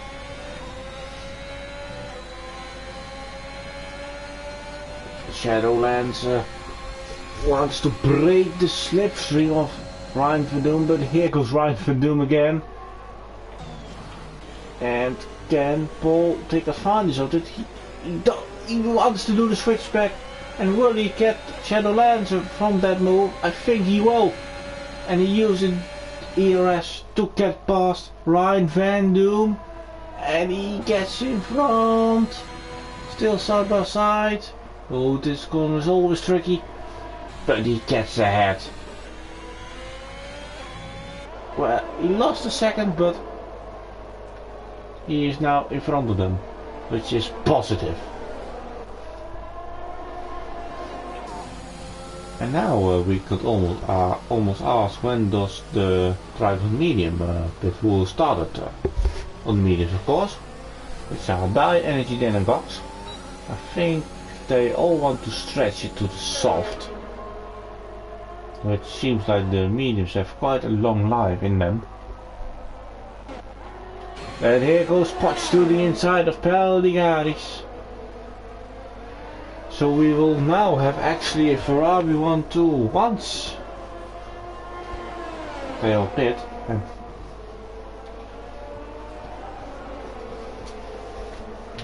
Shadowlands wants to break the slipstream of Ryan Van Doom, but here goes Ryan Van Doom again. And can Paul take advantage of it? He wants to do the switchback, and will he get Shadowlands from that move? I think he will. And he uses ERS to get past Ryan Van Doom, and he gets in front. Still side by side. Oh, this corner is always tricky, but he gets ahead. Well, he lost a second, but he is now in front of them, which is positive. And now we could almost ask, when does the drive on medium bit will start it? On the mediums, of course, which are Die, Energy, Den and Box. I think they all want to stretch it to the soft, which seems like the mediums have quite a long life in them. And here goes Potch to the inside of Pelligaris. So we will now have actually a Ferrari 1-2 once they all pit. And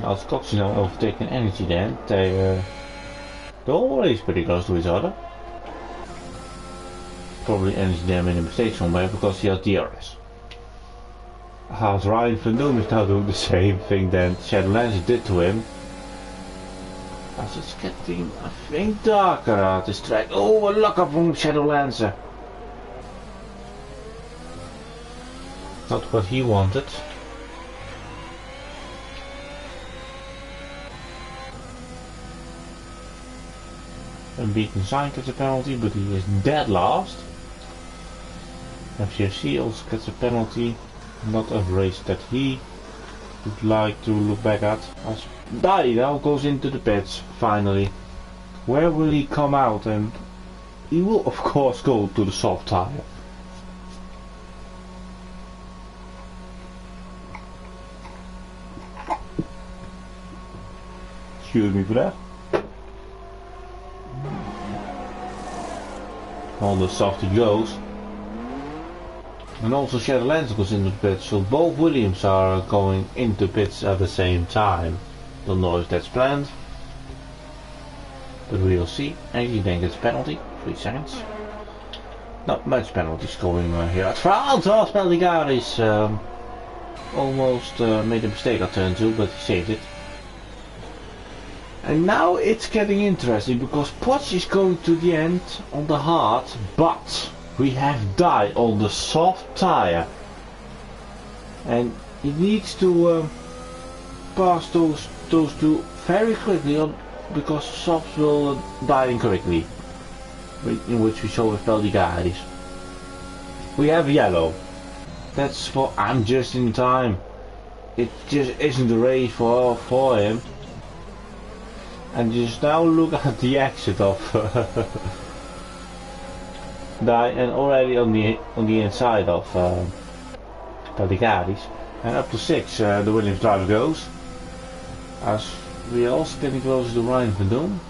now Scott's now overtaking Energy then. They're always pretty close to each other. Probably Energy then made a mistake somewhere because he has DRS. As Ryan Van Doom is now doing the same thing that Shadowlands did to him. As it's getting, I think, darker at this track. Oh, a lock up from Shadowlancer. Not what he wanted. Unbeaten sign gets a penalty, but he is dead last. FCFC also gets a penalty. Not a race that he would like to look back at. As Dai now goes into the pits finally. Where will he come out? And he will of course go to the soft tire. Excuse me for that. On the soft he goes. And also Shadowlands goes into the pits, so both Williams are going into pits at the same time. Don't know if that's planned, but we will see. And he then gets a penalty, 3 seconds. Not much penalties going here at front. Oh, Pelligaris almost made a mistake at turn 2, but he saved it. And now it's getting interesting because Potch is going to the end on the hard, but we have Dai on the soft tire, and he needs to pass those two very quickly on, because softs will die incorrectly, in which we saw with Pelligaris. We have yellow. That's for I'm just in time. It just isn't a race for him. And just now look at the exit of Die, and already on the inside of Peligaris. And up to 6 the Williams driver goes. As we are also getting closer to Ryan van Doom.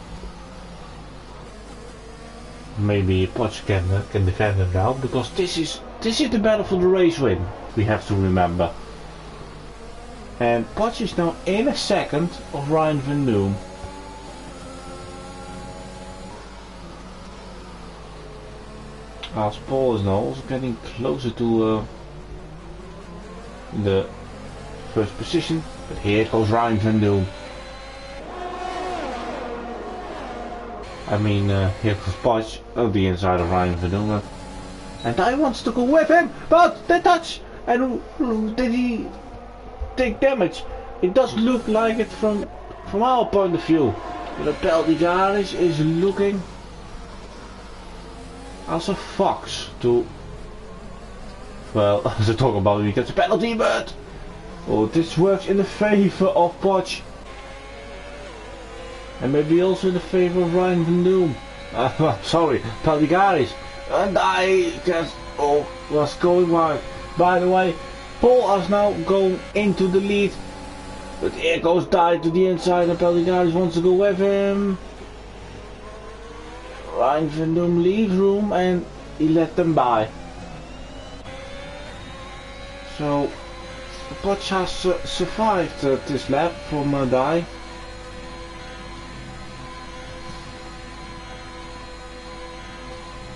Maybe Potch can defend him now, because this is the battle for the race win. We have to remember. And Potch is now in a second of Ryan van Doom. As Paul is now also getting closer to the first position, but here goes Ryan van Doom. I mean, here goes Potch on the inside of Ryan van Doom, and I wants to go with him, but the touch, and did he take damage? It does look like it from our point of view. The Peligaris is looking as a fox to, well, to talk about it, he gets a penalty, but oh, this works in the favor of Potch. And maybe also in the favor of Ryan van Doom. Sorry, Peligaris. And I guess, oh, what's going on? By the way, Paul is now going into the lead. But here goes Die to the inside, and Peligaris wants to go with him. Ryan van Doom leaves room and he let them by. So Potch has survived this lap from Die.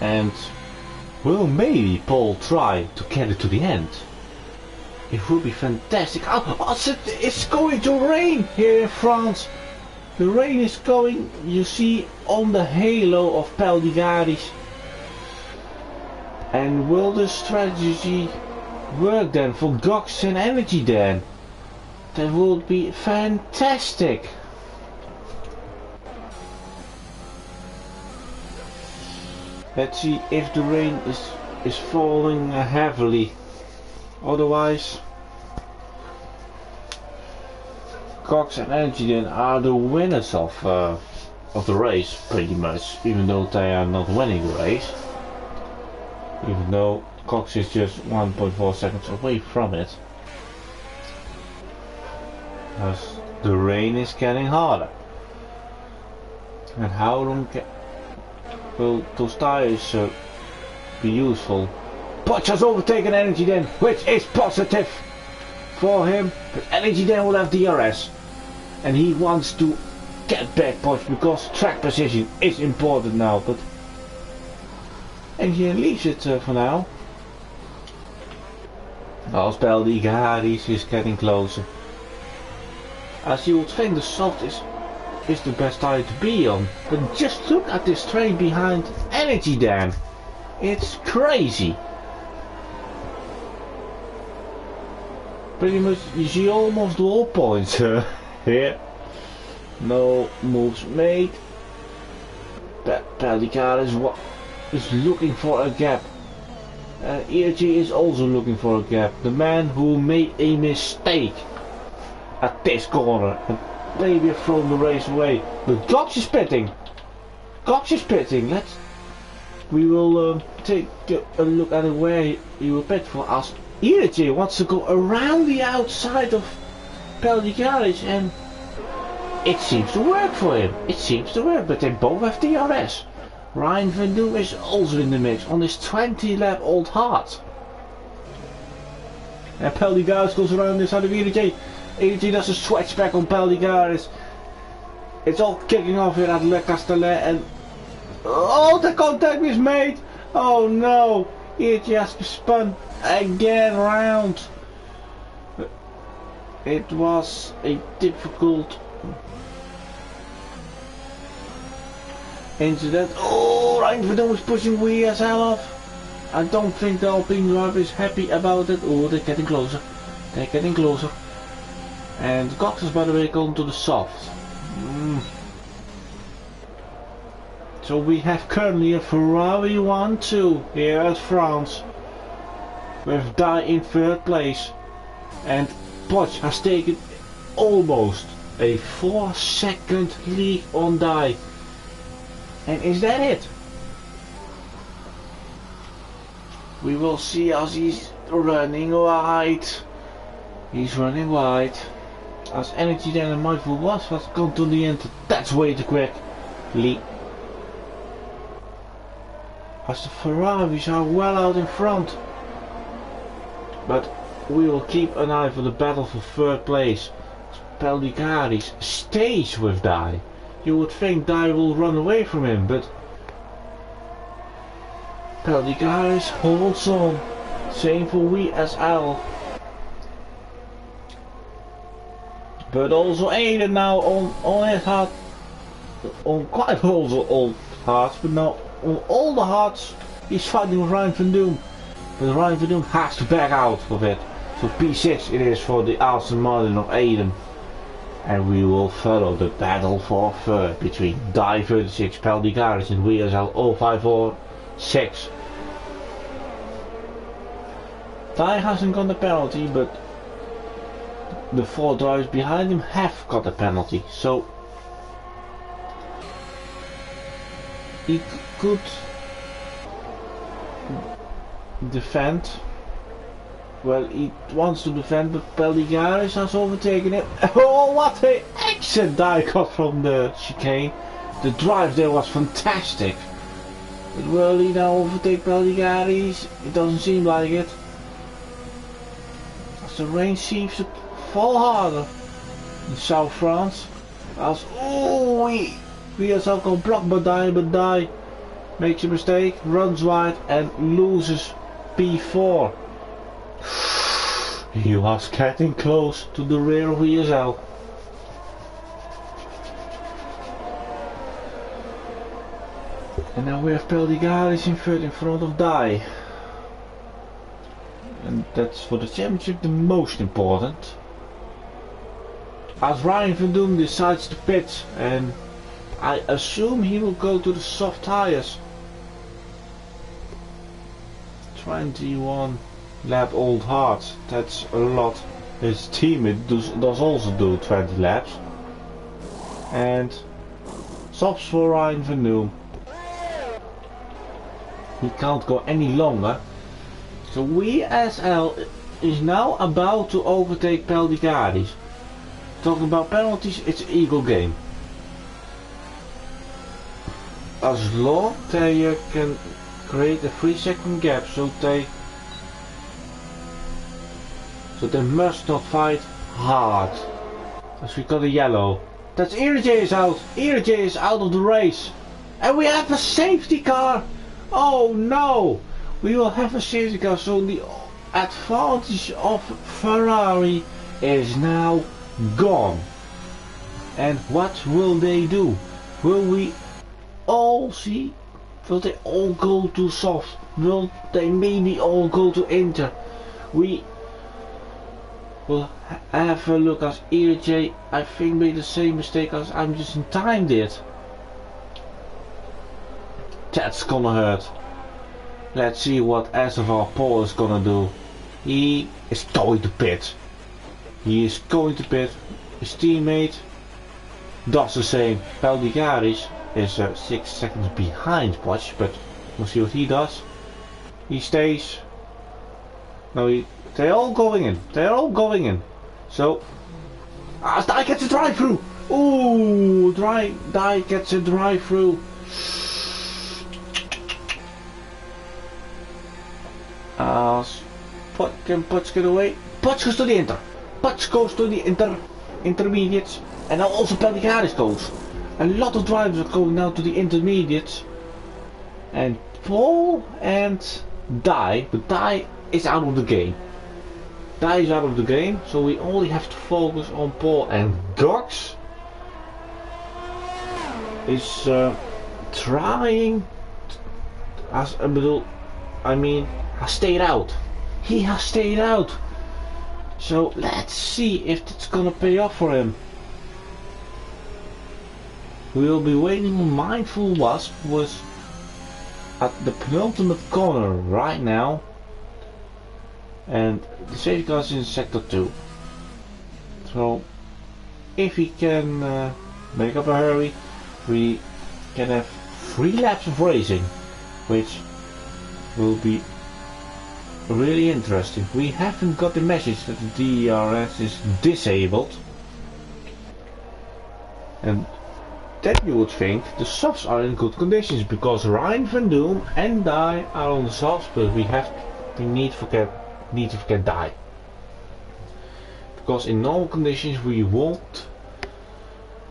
And will maybe Paul try to get it to the end? It would be fantastic. Oh, it's going to rain here in France. The rain is going, you see, on the halo of Peligaris. And will the strategy work then for Gox and Energy then? That would be fantastic. Let's see if the rain is falling heavily. Otherwise, Cox and Energy then are the winners of the race, pretty much. Even though they are not winning the race, even though Cox is just 1.4 seconds away from it, because the rain is getting harder. And how long will those tires be useful? Potch has overtaken Energy then, which is positive for him, but Energy then will have DRS, and he wants to get back Potch because track position is important now, but Energy leaves it for now. Als Peligaris is getting closer. As you would think, the soft is the best tire to be on, but just look at this train behind Energy then. It's crazy. Pretty much you see almost all points here. No moves made. Peligaris is looking for a gap. ERG is also looking for a gap. The man who made a mistake at this corner and maybe have thrown the race away. But Gox is pitting. Gox is pitting. We will take a look at where he will pit for us. ERG wants to go around the outside of Peligaris, and it seems to work for him. It seems to work, but they both have DRS. Ryan van Doom is also in the mix on his 20 lap old heart. And Peligaris goes around the side of ERG. ERG does a switchback on Peligaris. It's all kicking off here at Le Castellet, and oh, the contact is made. Oh no, ERG has to spun again round. It was a difficult incident. Oh, Ryan van Doom is pushing WSL off. I don't think the Alpine driver is happy about it. Oh, they're getting closer. They're getting closer. And Cox is, by the way, going to the soft. So we have currently a Ferrari 1-2 here at France, with Die in third place, and Potch has taken almost A 4-second lead on Die. And is that it? We will see as he's running wide. He's running wide. As energy then and mindful was gone to the end. That's way too quick. Lee. As the Ferraris are well out in front. But we will keep an eye for the battle for third place. Peldigaris stays with Die. You would think Die will run away from him, but Peldigaris holds on. Same for WSL. But also Aiden now on his heart. On quite also old hearts, but now on all the hearts he's fighting with Ryan van Doom. But Ryan van Doom has to back out of it. So P6 it is for the Aston Martin of Aiden. And we will follow the battle for third between Die 36, Peldigaris and WSL 0546. Die hasn't got the penalty, but the 4 drivers behind him have got a penalty. So he could defend. Well, he wants to defend, but Peldigaris has overtaken him. Oh, what a exit Die got from the chicane. The drive there was fantastic. But will he now overtake Peldigaris? It doesn't seem like it. As the rain seems to fall harder in South France. As we are so blocked by Die, but Die makes a mistake, runs wide and loses P4. He was getting close to the rear of WSL. And now we have Peldigaris in third in front of Die. And that's for the championship the most important. As Ryan van Doom decides to pit, and I assume he will go to the soft tires. 21 lap old hearts, that's a lot. His teammate does also do 20 laps. And stops for Ryan van Doom. He can't go any longer. So WSL is now about to overtake Peldigaris. Talking about penalties, it's an equal game. As long they can create a 3-second gap, so they must not fight hard. As we got a yellow. That's ERJ is out. ERJ is out of the race. And we have a safety car. Oh no. We will have a safety car. So the advantage of Ferrari is now gone. And what will they do? Will we all see? Will they all go to soft? Will they maybe all go to Inter? We will have a look as ERJ, I think, made the same mistake as I'm just in time did. That's gonna hurt. Let's see what SFR Paul is gonna do. He is going to pit. He is going to pit. His teammate does the same. Peldigaris is 6 seconds behind Watch, but we'll see what he does. He stays. No, they're all going in. They're all going in. So, Die gets a drive through. Ooh, Die gets a drive through. Can Potts get away? Potts goes to the Inter. Potts goes to the intermediates. And now also Peldigaris goes. A lot of drivers are going now to the intermediates. And Paul and Die. But Die is out of the game. Die is out of the game. So we only have to focus on Paul. And Gox is trying. Has stayed out. He has stayed out. So let's see if it's gonna pay off for him. We'll be waiting on Mindful Wasp, was at the penultimate corner right now. And the safety car is in sector 2. So if we can make up a hurry, we can have 3 laps of racing, which will be really interesting. We haven't got the message that the DRS is disabled, and then you would think the softs are in good conditions, because Ryan van Doom and Dye are on the softs, but we need to forget Dye, because in normal conditions we won't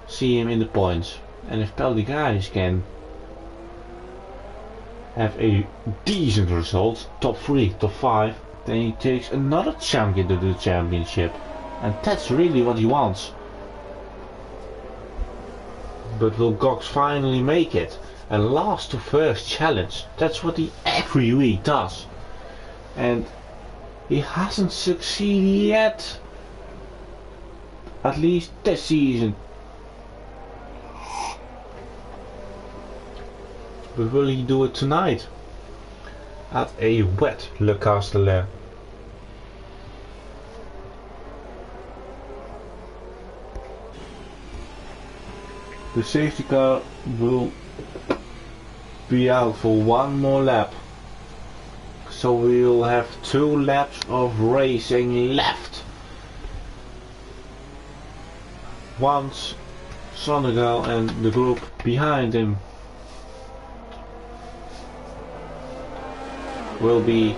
see him in the points. And if Peldigaris can have a decent result, top 3, top 5, then he takes another chunk into the championship, and that's really what he wants. But will Gox finally make it? A last to first challenge, that's what he every week does, and he hasn't succeeded yet, at least this season. But will he do it tonight at a wet Le Castellet? The safety car will be out for one more lap, so we will have 2 laps of racing left. Once Sonnegal and the group behind him will be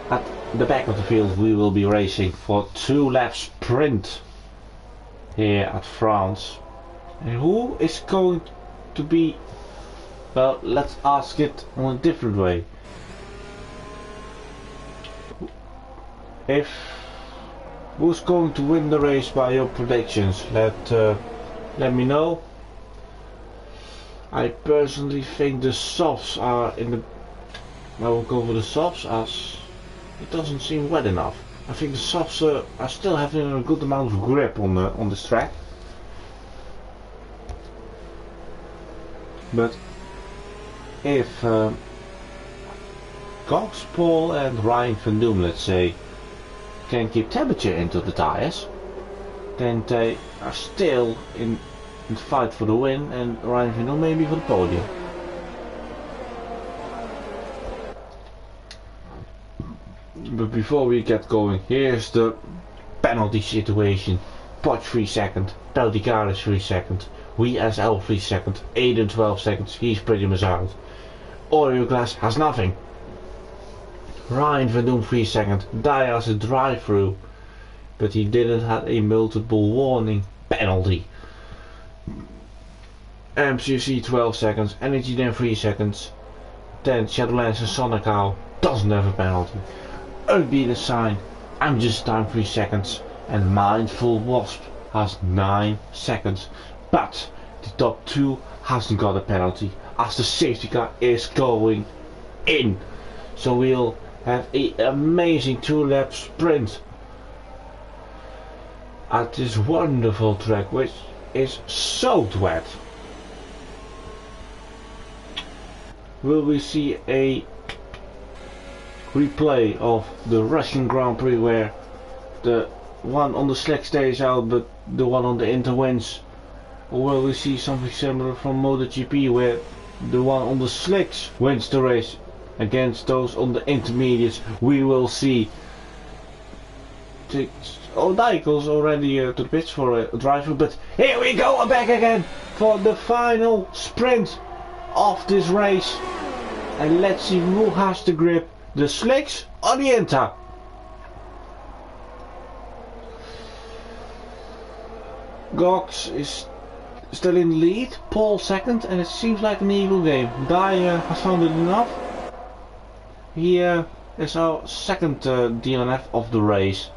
at the back of the field, we will be racing for 2 lap sprint here at France. And who is going to be, well, let's ask it on a different way. Who's going to win the race by your predictions? Let me know. I personally think the softs are in the... I will go for the softs as it doesn't seem wet enough. I think the softs are still having a good amount of grip on this track. But if Cox, Paul and Ryan van Doom, let's say, can keep temperature into the tires, then they are still in the fight for the win, and Ryan van Doom maybe for the podium. But before we get going, here's the penalty situation. Potch 3 seconds, Peldigaris 3 seconds, WSL 3 seconds, Aiden 12 seconds, he's pretty much out. Oreo Glass has nothing. Ryan van Doom 3 seconds, Dyer has a drive-through, but he didn't have a multiple warning penalty. MCC 12 seconds, Energy then 3 seconds, then Shadowlands and Sonicao doesn't have a penalty. Unbeaten Sign, I'm just time 3 seconds, and Mindful Wasp has 9 seconds, but the top 2 hasn't got a penalty as the safety car is going in. So we'll have an amazing 2-lap sprint at this wonderful track, which is soaked wet. Will we see a replay of the Russian Grand Prix where the one on the slick stays out but the one on the inter wins? Or will we see something similar from MotoGP where the one on the slicks wins the race against those on the intermediates? We will see. Dijkels already to the pitch for a driver, but here we go, back again for the final sprint of this race, and let's see who has the grip, the slicks or the inter. Gox is still in the lead, Paul second, and it seems like an equal game. Dyer has found it enough. He is our second DNF of the race,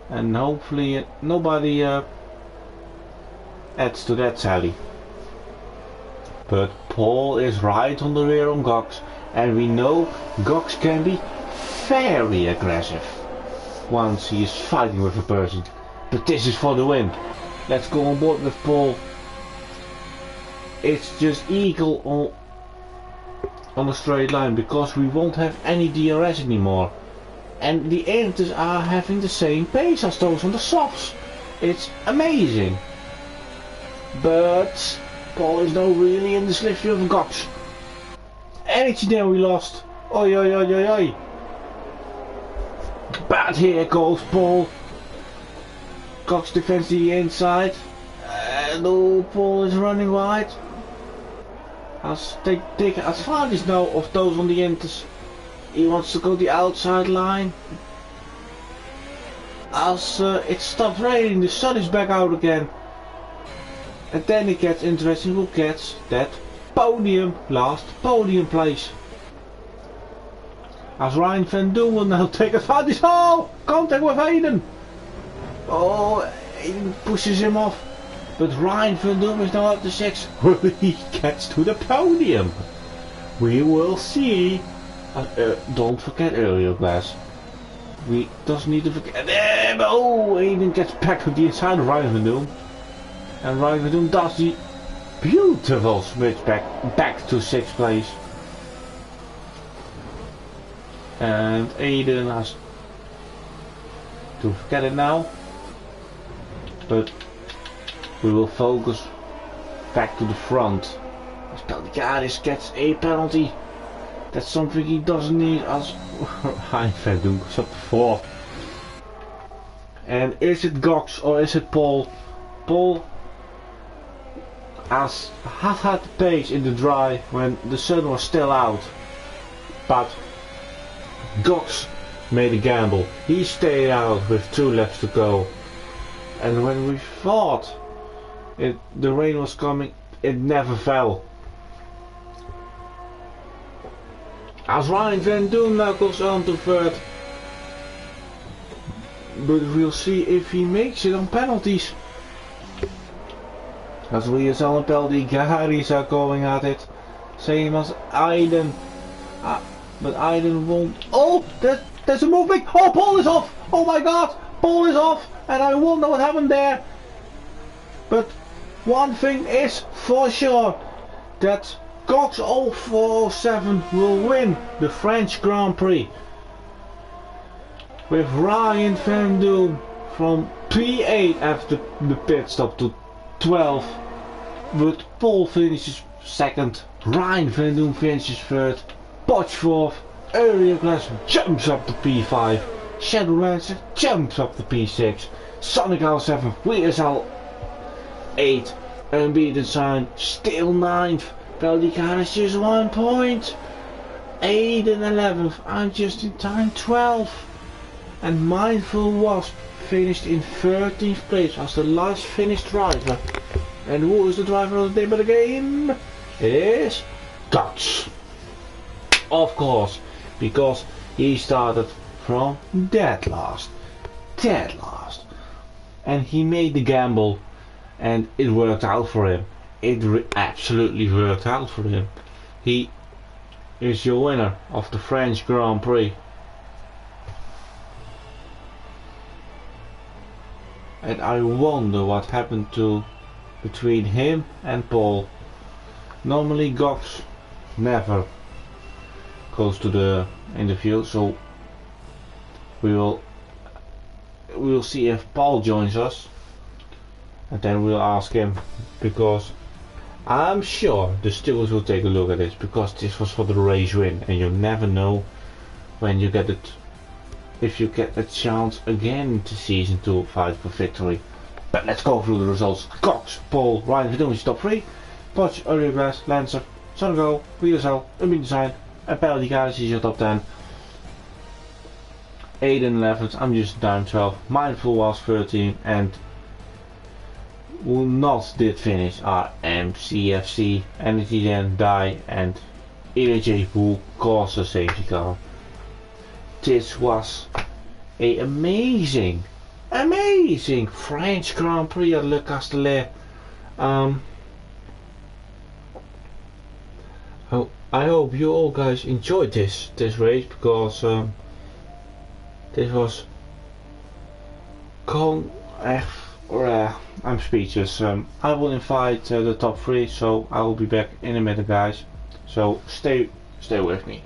and hopefully nobody adds to that tally. But Paul is right on the rear on Gox, and we know Gox can be very aggressive once he is fighting with a person. But this is for the win. Let's go on board with Paul. It's just equal on a straight line, because we won't have any DRS anymore. and the enters are having the same pace as those on the softs. It's amazing. But Paul is now really in the slipstream of Gox. Energy there we lost. Oi oi oi oi oi. But here goes Paul. Gox defends the inside. And oh, Paul is running wide. As they take advantage now of those on the enters. He wants to go the outside line. As it stops raining, the sun is back out again. And then it gets interesting who gets that podium, last podium place. As Ryan Van Doen will now take advantage. Oh! Contact with Aiden! Oh, Aiden pushes him off. But Ryan Van Doen is now up to 6. Will he gets to the podium? We will see. Don't forget earlier, guys. We just need to forget him. Oh, Aiden gets back to the inside of Ryan Van Doen. And Ryan Van Doen does the beautiful switch back to 6th place. And Aiden has to forget it now. But we will focus back to the front. As Pelticaris gets a penalty. That's something he doesn't need as Ryan Van Doen goes up to 4th. And is it Gox or is it Paul? Paul has had the pace in the dry when the sun was still out. But Gox made a gamble. He stayed out with 2 laps to go. And when we thought the rain was coming, it never fell. As Ryan Van Doen now goes on to 3rd. But we'll see if he makes it on penalties. As Riazal and Pelticaris are going at it. Same as Aiden. But Aiden won't. Oh! There's a movement! Oh, Paul is off! Oh my god! Paul is off! And I won't know what happened there. But one thing is for sure. That Cox 0407 will win the French Grand Prix. With Ryan Van Doen from P8 after the pit stop to 12. But Paul finishes 2nd. Ryan Van Doen finishes 3rd. Potch 4th. Earlier Glass jumps up to P5. Shadow Lancer jumps up to P6. Sonic Owl 7. WSL 8. Unbeaten Sign still 9th. Pelticaris just 1 point. Aiden 11th. I'm just in time 12th. And Mindful Wasp finished in 13th place as the last finished driver. And who is the driver of the day by the game? It is Guts. Of course, because he started from dead last. And he made the gamble and it worked out for him. It absolutely worked out for him. He is your winner of the French Grand Prix. And I wonder what happened between him and Paul. Normally Gox never goes to the interview, so we will see if Paul joins us, and then we'll ask him, because I'm sure the stewards will take a look at this, because this was for the race win, and you never know when you get it, if you get a chance again to season to fight for victory. But let's go through the results. Cox, Paul, Ryan Van Doen is top 3, Potch, Earlier Glass, Lancer, Sonago, WSL, Unbeaten Design, and Pelticaris is your top 10. Aiden 11th, I'm just down 12, Mindful was 13, and who not did finish are MCFC, Energy Den, Die, and EJ who caused a safety car. This was a amazing French Grand Prix at Le Castellet. I hope you all guys enjoyed this race, because this was I'm speechless. I will invite the top 3, so I will be back in a minute, guys. So stay with me.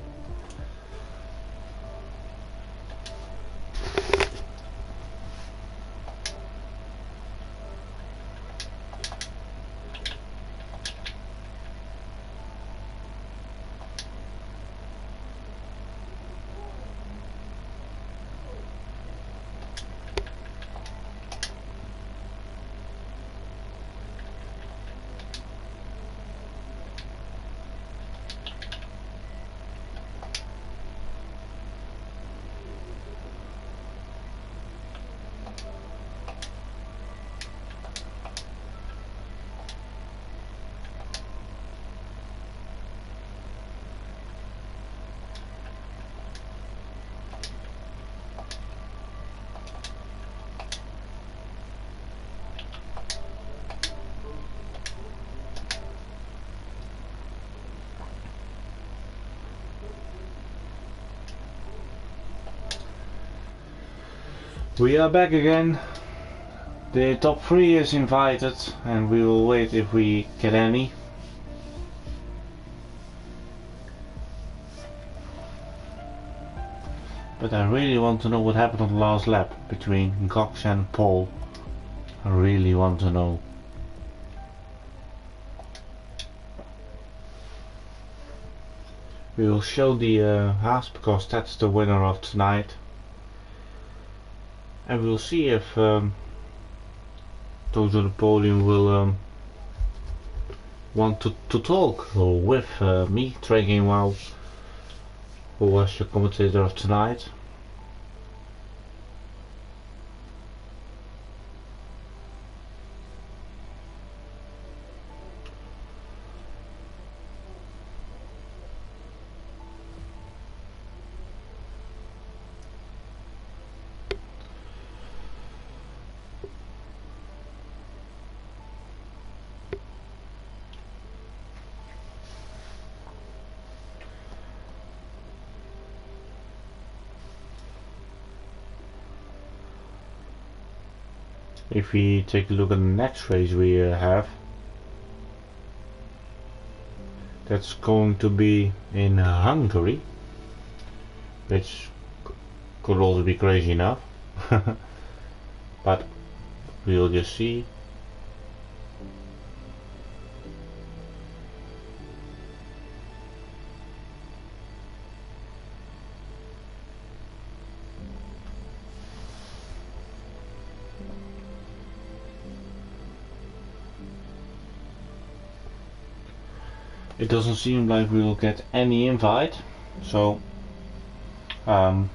We are back again. The top 3 is invited and we will wait if we get any. But I really want to know what happened on the last lap between Gox and Paul. I really want to know. We will show the Haas because that's the winner of tonight. And we'll see if those on the podium will want to talk with me, Tracking Wow, who was the commentator of tonight. If we take a look at the next race we have, that's going to be in Hungary, which could also be crazy enough, but we'll just see. It doesn't seem like we will get any invite, so then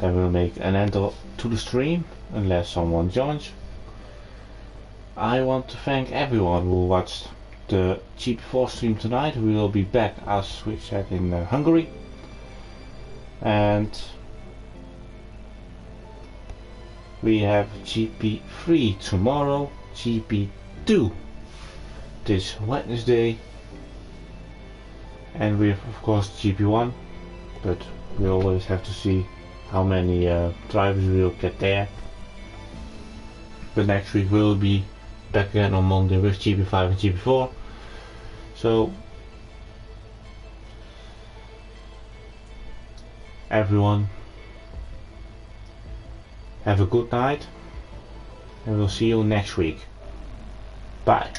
we'll make an end to the stream unless someone joins. I want to thank everyone who watched the GP4 stream tonight. We will be back, as we said, in Hungary, and we have GP3 tomorrow, GP2 this Wednesday. And we have of course GP1, but we always have to see how many drivers we will get there. But next week we'll be back again on Monday with GP5 and GP4. So everyone, have a good night and we'll see you next week. Bye.